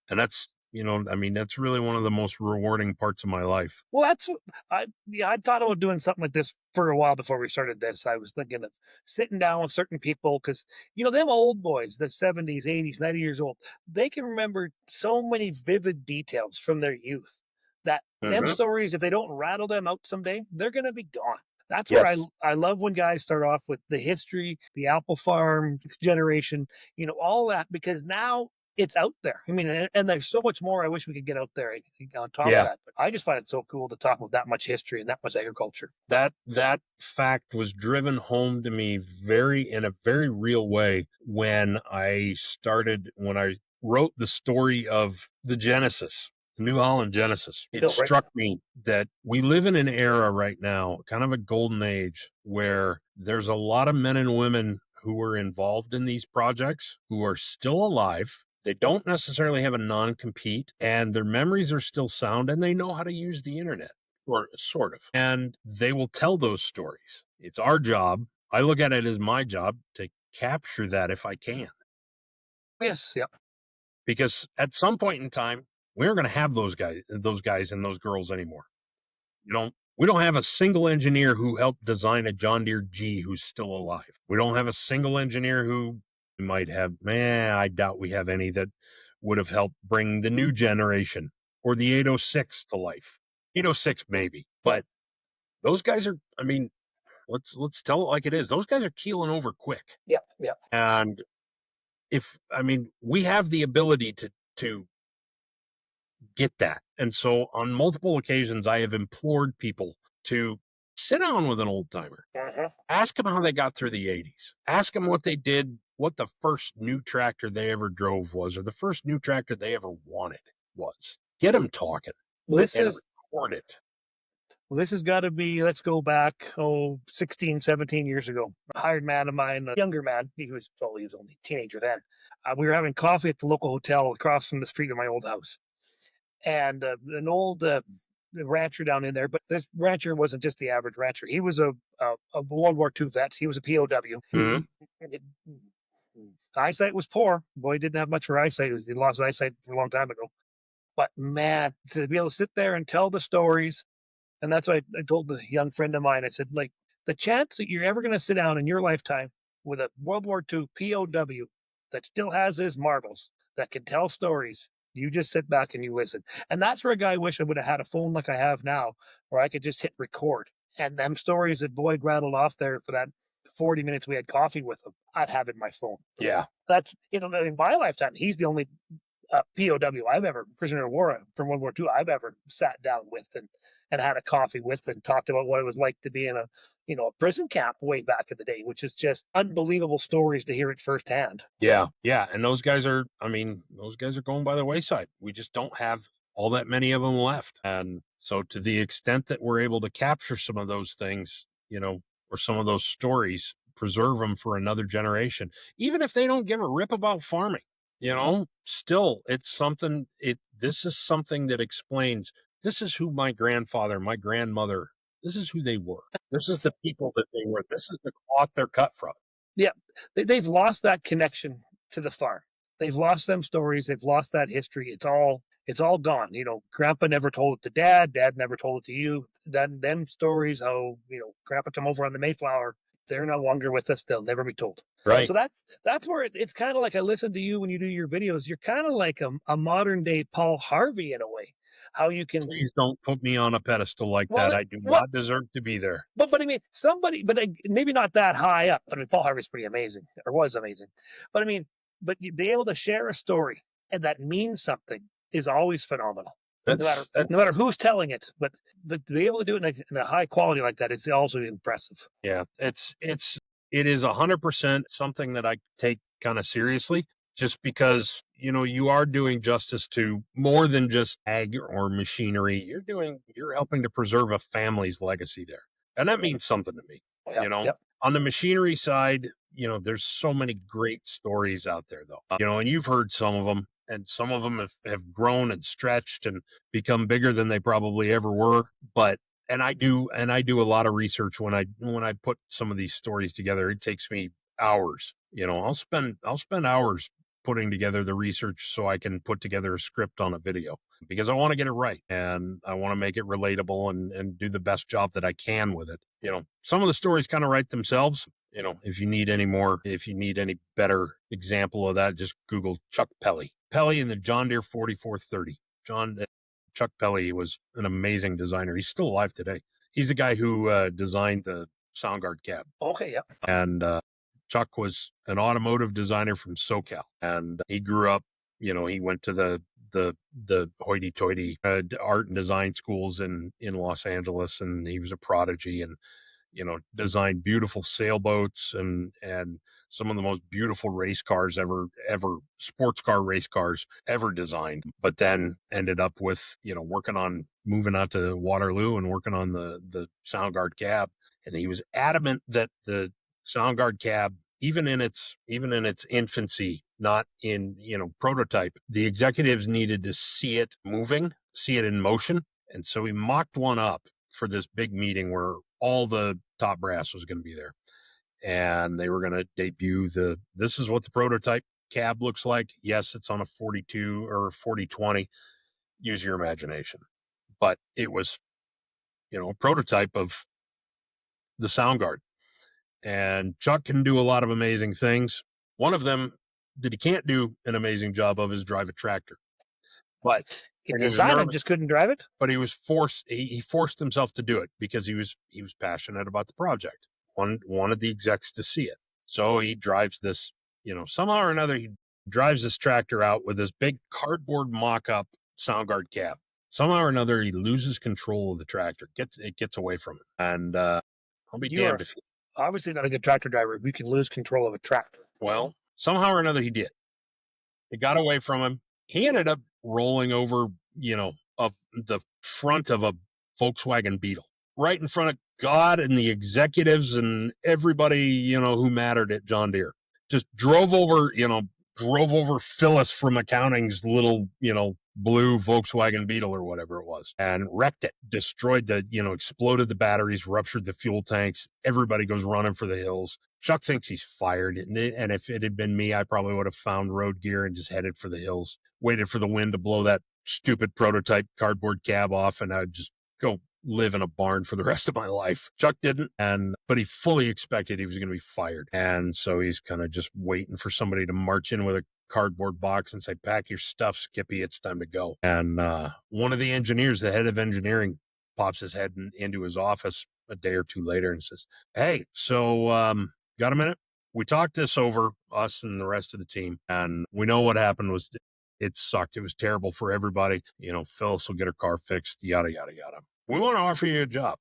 S4: And that's, that's really one of the most rewarding parts of my life.
S3: Well, I thought about doing something like this for a while before we started this. I was thinking of sitting down with certain people because, them old boys, the 70s, 80s, 90 years old, they can remember so many vivid details from their youth that them stories, if they don't rattle them out someday, they're going to be gone. That's where I love when guys start off with the history, the apple farm generation, all that, because now it's out there. And there's so much more I wish we could get out there on top of that. But I just find it so cool to talk about that much history and that much agriculture.
S4: That fact was driven home to me in a very real way when I wrote the story of the Genesis. New Holland Genesis. It struck me that we live in an era right now, kind of a golden age, where there's a lot of men and women who were involved in these projects who are still alive. They don't necessarily have a non-compete, and their memories are still sound, and they know how to use the internet, or sort of. And they will tell those stories. It's our job. I look at it as my job to capture that if I can.
S3: Yes, yeah.
S4: Because at some point in time, we aren't going to have those guys and those girls anymore. We don't have a single engineer who helped design a John Deere G who's still alive. We don't have a single engineer who might have, I doubt we have any that would have helped bring the new generation or the 806 to life. 806 maybe, but those guys are, let's tell it like it is. Those guys are keeling over quick.
S3: Yeah.
S4: And we have the ability to get that. And so on multiple occasions, I have implored people to sit down with an old timer, ask them how they got through the 80s, ask them what they did, what the first new tractor they ever drove was, or the first new tractor they ever wanted was. Get them talking. Record it.
S3: Well, this has got to be, let's go back, 16, 17 years ago. A hired man of mine, a younger man, he was only a teenager then. We were having coffee at the local hotel across from the street of my old house. And an old rancher down in there, but this rancher wasn't just the average rancher. He was a World War II vet. He was a POW. Eyesight was poor. Boy, he didn't have much for eyesight. He lost eyesight a long time ago. But man, to be able to sit there and tell the stories, and that's what I told the young friend of mine. I said, like, the chance that you're ever going to sit down in your lifetime with a World War II POW that still has his marbles, that can tell stories, you just sit back and you listen. And that's where a guy wish I would have had a phone like I have now, where I could just hit record. And them stories that Boyd rattled off there for that 40 minutes we had coffee with him, I'd have in my phone.
S4: Yeah.
S3: That's, in my lifetime, he's the only POW I've ever, prisoner of war from World War II, I've ever sat down with and had a coffee with and talked about what it was like to be in a prison camp way back in the day, which is just unbelievable stories to hear it firsthand.
S4: Yeah. And those guys are going by the wayside. We just don't have all that many of them left. And so to the extent that we're able to capture some of those things, or some of those stories, preserve them for another generation, even if they don't give a rip about farming. Still, it's something. This is something that explains. This is who my grandfather, my grandmother. This is who they were. This is the people that they were. This is the cloth they're cut from.
S3: Yeah, they've lost that connection to the farm. They've lost them stories. They've lost that history. It's all gone. Grandpa never told it to Dad. Dad never told it to you. Them stories, how Grandpa come over on the Mayflower, they're no longer with us. They'll never be told.
S4: Right.
S3: So that's where it's kind of like, I listen to you when you do your videos. You're kind of like a modern day Paul Harvey in a way. How you can
S4: Please don't put me on a pedestal like that. I do not deserve to be there.
S3: But I mean, maybe not that high up. I mean, Paul Harvey's pretty amazing, or was amazing. But I mean, you be able to share a story and that means something is always phenomenal. No matter who's telling it, but to be able to do it in a high quality like that is also impressive.
S4: Yeah, it is 100% something that I take kind of seriously, just because you are doing justice to more than just ag or machinery. You're helping to preserve a family's legacy there, and that means something to me.
S3: Yep.
S4: On the machinery side, there's so many great stories out there, though. And you've heard some of them, and some of them have grown and stretched and become bigger than they probably ever were. And I do a lot of research when I put some of these stories together. It takes me hours. I'll spend hours putting together the research so I can put together a script on a video, because I want to get it right and I want to make it relatable and do the best job that I can with it. Some of the stories kind of write themselves. If you need any better example of that, just Google Chuck Pelly and the John Deere 4430. Chuck Pelly was an amazing designer. He's still alive today. He's the guy who designed the Soundguard cab.
S3: Okay, yeah.
S4: And Chuck was an automotive designer from SoCal, and he grew up. He went to the hoity-toity art and design schools in Los Angeles, and he was a prodigy. And designed beautiful sailboats and some of the most beautiful race cars ever, sports car race cars ever designed, but then ended up with, working on moving out to Waterloo and working on the Soundguard cab. And he was adamant that the Soundguard cab, even in its infancy, not in, prototype, the executives needed to see it moving, see it in motion. And so he mocked one up for this big meeting where all the top brass was going to be there, and they were going to debut this is what the prototype cab looks like. Yes, it's on a 42 or a 4020. Use your imagination. But it was, a prototype of the Soundguard. And Chuck can do a lot of amazing things. One of them that he can't do an amazing job of is drive a tractor. But
S3: he designed it, just couldn't drive it.
S4: But he was forced. He forced himself to do it because he was passionate about the project. Wanted the execs to see it. So he drives this. Somehow or another, he drives this tractor out with this big cardboard mock-up Soundguard cab. Somehow or another, he loses control of the tractor. It gets away from him, and I'll be damned if.
S3: Obviously not a good tractor driver if you can lose control of a tractor.
S4: Well, somehow or another, he did. It got away from him. He ended up rolling over, of the front of a Volkswagen Beetle, right in front of God and the executives and everybody, who mattered at John Deere. Just drove over Phyllis from accounting's little, blue Volkswagen Beetle or whatever it was, and wrecked it, destroyed exploded the batteries, ruptured the fuel tanks. Everybody goes running for the hills. Chuck thinks he's fired. And if it had been me, I probably would have found road gear and just headed for the hills, waited for the wind to blow that stupid prototype cardboard cab off, and I'd just go live in a barn for the rest of my life. Chuck didn't, but he fully expected he was going to be fired. And so he's kind of just waiting for somebody to march in with a cardboard box and say, "Pack your stuff, Skippy, it's time to go." And one of the engineers, the head of engineering, pops his head into his office a day or two later and says, "Hey, so got a minute? We talked this over, us and the rest of the team, and we know what happened was it sucked. It was terrible for everybody. Phyllis will get her car fixed, yada, yada, yada. We want to offer you a job.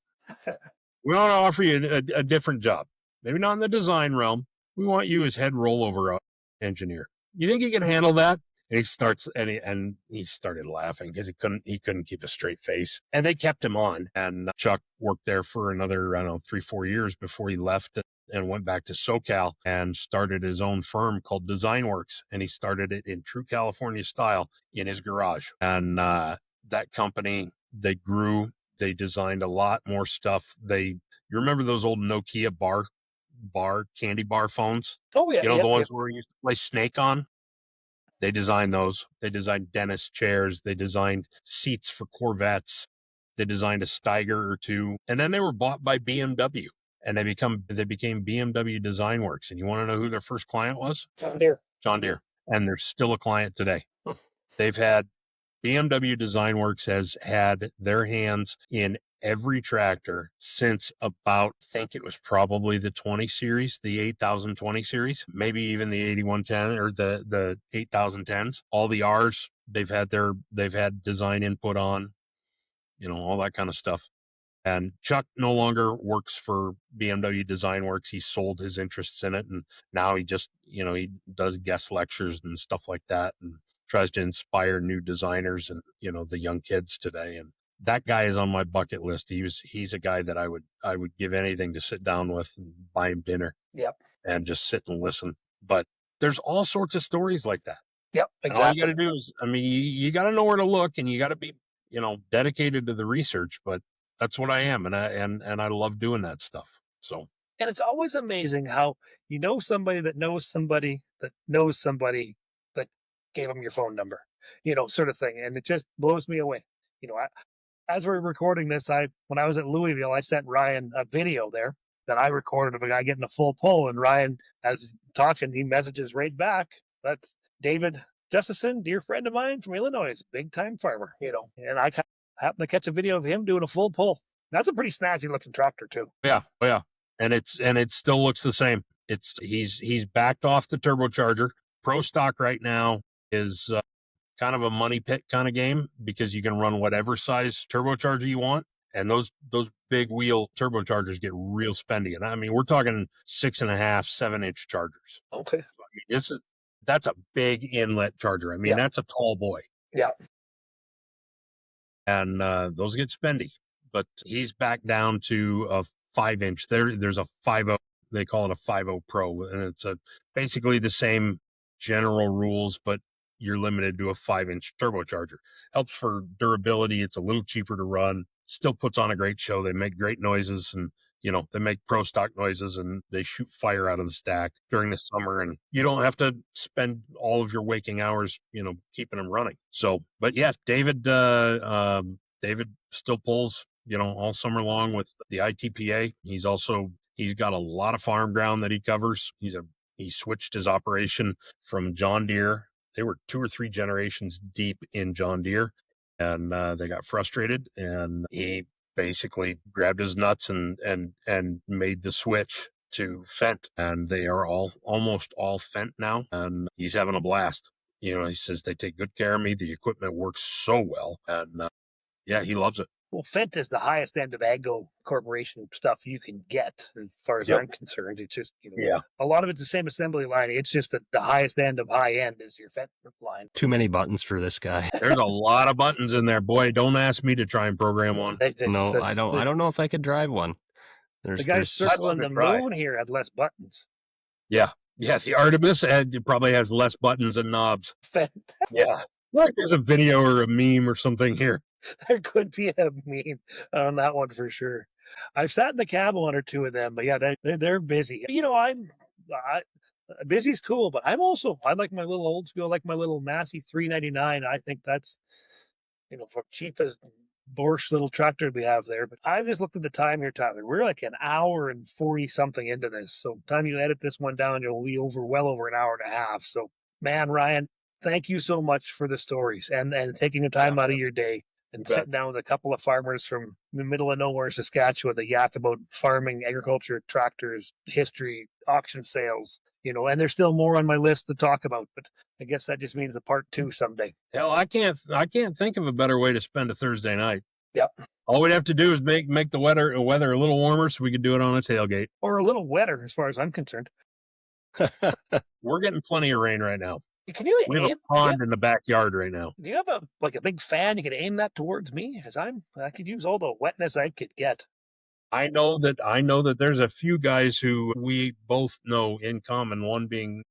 S4: We want to offer you a different job. Maybe not in the design realm. We want you as head rollover engineer. You think you can handle that?" And he starts, and he started laughing because he couldn't keep a straight face. And they kept him on. And Chuck worked there for another, 3-4 years before he left and went back to SoCal and started his own firm called Design Works. And he started it in true California style in his garage. And that company, they grew, they designed a lot more stuff. You remember those old Nokia candy bar phones?
S3: Oh yeah,
S4: The ones where you used to play Snake on? They designed those. They designed dentist chairs. They designed seats for Corvettes. They designed a Steiger or two. And then they were bought by BMW and they became BMW Design Works. And you want to know who their first client was?
S3: John Deere.
S4: John Deere. And they're still a client today. They've had BMW Design Works has had their hands in every tractor since about, I think it was probably the 20 series, the 8020 series, maybe even the 8110 or the 8010s. All the R's they've had design input on, all that kind of stuff. And Chuck no longer works for BMW Design Works. He sold his interests in it. And now he just, he does guest lectures and stuff like that and tries to inspire new designers and, the young kids today. And that guy is on my bucket list. He's a guy that I would give anything to sit down with and buy him dinner.
S3: Yep.
S4: And just sit and listen. But there's all sorts of stories like that.
S3: Yep, exactly.
S4: And all you got to do is, you got to know where to look and you got to be, dedicated to the research, but that's what I am. And I love doing that stuff. So.
S3: And it's always amazing how somebody that knows somebody that knows somebody that gave them your phone number, sort of thing. And it just blows me away. As we're recording this, when I was at Louisville, I sent Ryan a video there that I recorded of a guy getting a full pull. And Ryan, as he's talking, he messages right back. That's David Justison, dear friend of mine from Illinois, big time farmer, and I happened to catch a video of him doing a full pull. That's a pretty snazzy looking tractor too.
S4: Yeah. Oh, yeah. And it still looks the same. He's backed off the turbocharger. Pro stock right now is kind of a money pit kind of game because you can run whatever size turbocharger you want. And those big wheel turbochargers get real spendy. And I mean, we're talking 6.5, 7-inch chargers.
S3: Okay.
S4: That's a big inlet charger. I mean, That's a tall boy.
S3: Yeah.
S4: And those get spendy, but he's back down to a 5-inch. There's a 5.0. They call it a 5.0 Pro, and it's basically the same general rules, but you're limited to a 5-inch turbocharger. Helps for durability. It's a little cheaper to run. Still puts on a great show. They make great noises, and they make pro stock noises, and they shoot fire out of the stack during the summer, and you don't have to spend all of your waking hours, keeping them running. So, but yeah, David still pulls, all summer long with the ITPA. He's got a lot of farm ground that he covers. He switched his operation from John Deere. They were 2 or 3 generations deep in John Deere, and they got frustrated, and he basically grabbed his nuts and made the switch to Fendt, and they are almost all Fendt now, and he's having a blast. He says they take good care of me. The equipment works so well, and he loves it.
S3: Well, Fendt is the highest end of Agco Corporation stuff you can get, as far as I'm concerned. It's just, a lot of it's the same assembly line. It's just that the highest end of high end is your Fendt line.
S2: Too many buttons for this guy.
S4: There's a lot of buttons in there. Boy, don't ask me to try and program one.
S2: No, I don't know if I could drive one.
S3: The guy circling the moon here had less buttons.
S4: Yeah. Yeah, the Artemis probably has less buttons and knobs.
S3: Fendt.
S4: Yeah. Like there's a video or a meme or something here.
S3: There could be a meme on that one for sure. I've sat in the cab one or two of them, but they're busy. Busy's cool, but I like my little old school, like my little Massey 399. I think that's, for cheapest Borscht little tractor we have there. But I've just looked at the time here, Tyler. We're like an hour and 40 something into this. So time you edit this one down, you'll be well over an hour and a half. So man, Ryan, thank you so much for the stories and taking the time out of your day and sitting down with a couple of farmers from the middle of nowhere, Saskatchewan, that yak about farming, agriculture, tractors, history, auction sales, and there's still more on my list to talk about, but I guess that just means a part 2 someday.
S4: Hell, I can't think of a better way to spend a Thursday night.
S3: Yep.
S4: All we'd have to do is make the weather a little warmer so we could do it on a tailgate.
S3: Or a little wetter, as far as I'm concerned.
S4: We're getting plenty of rain right now.
S3: We
S4: have a pond in the backyard right now.
S3: Do you have a big fan you could aim that towards me? Because I could use all the wetness I could get.
S4: I know that there's a few guys who we both know in common, one being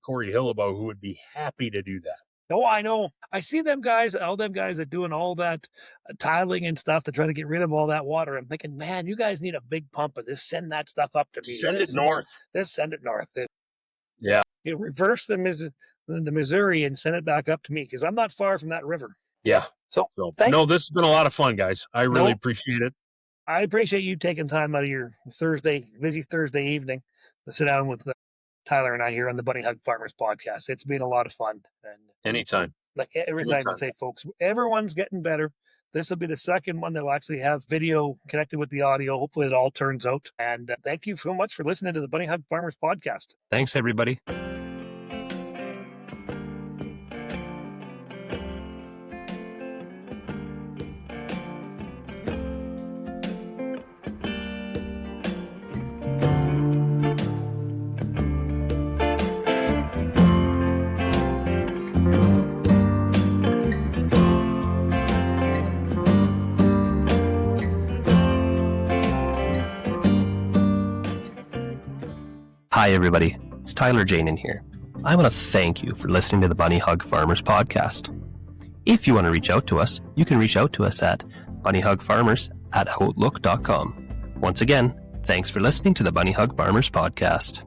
S4: Corey Hillabo, who would be happy to do that.
S3: Oh, I know. I see them guys, all them guys that doing all that tiling and stuff to try to get rid of all that water. I'm thinking, man, you guys need a big pump and just send that stuff up to me.
S4: Send it north.
S3: Just send it north.
S4: Yeah.
S3: You reverse the Missouri and send it back up to me because I'm not far from that river.
S4: Yeah.
S3: So
S4: no, this has been a lot of fun, guys. I really appreciate it.
S3: I appreciate you taking time out of your busy Thursday evening to sit down with Tyler and I here on the Bunny Hug Farmers podcast. It's been a lot of fun. And
S4: anytime.
S3: Like every time I say, folks, everyone's getting better. This will be the second one that will actually have video connected with the audio. Hopefully it all turns out. And thank you so much for listening to the Bunny Hug Farmers podcast.
S2: Thanks, everybody. Hi, everybody. It's Tyler Janin here. I want to thank you for listening to the Bunny Hug Farmers podcast. If you want to reach out to us, you can reach out to us at bunnyhugfarmers@outlook.com. Once again, thanks for listening to the Bunny Hug Farmers podcast.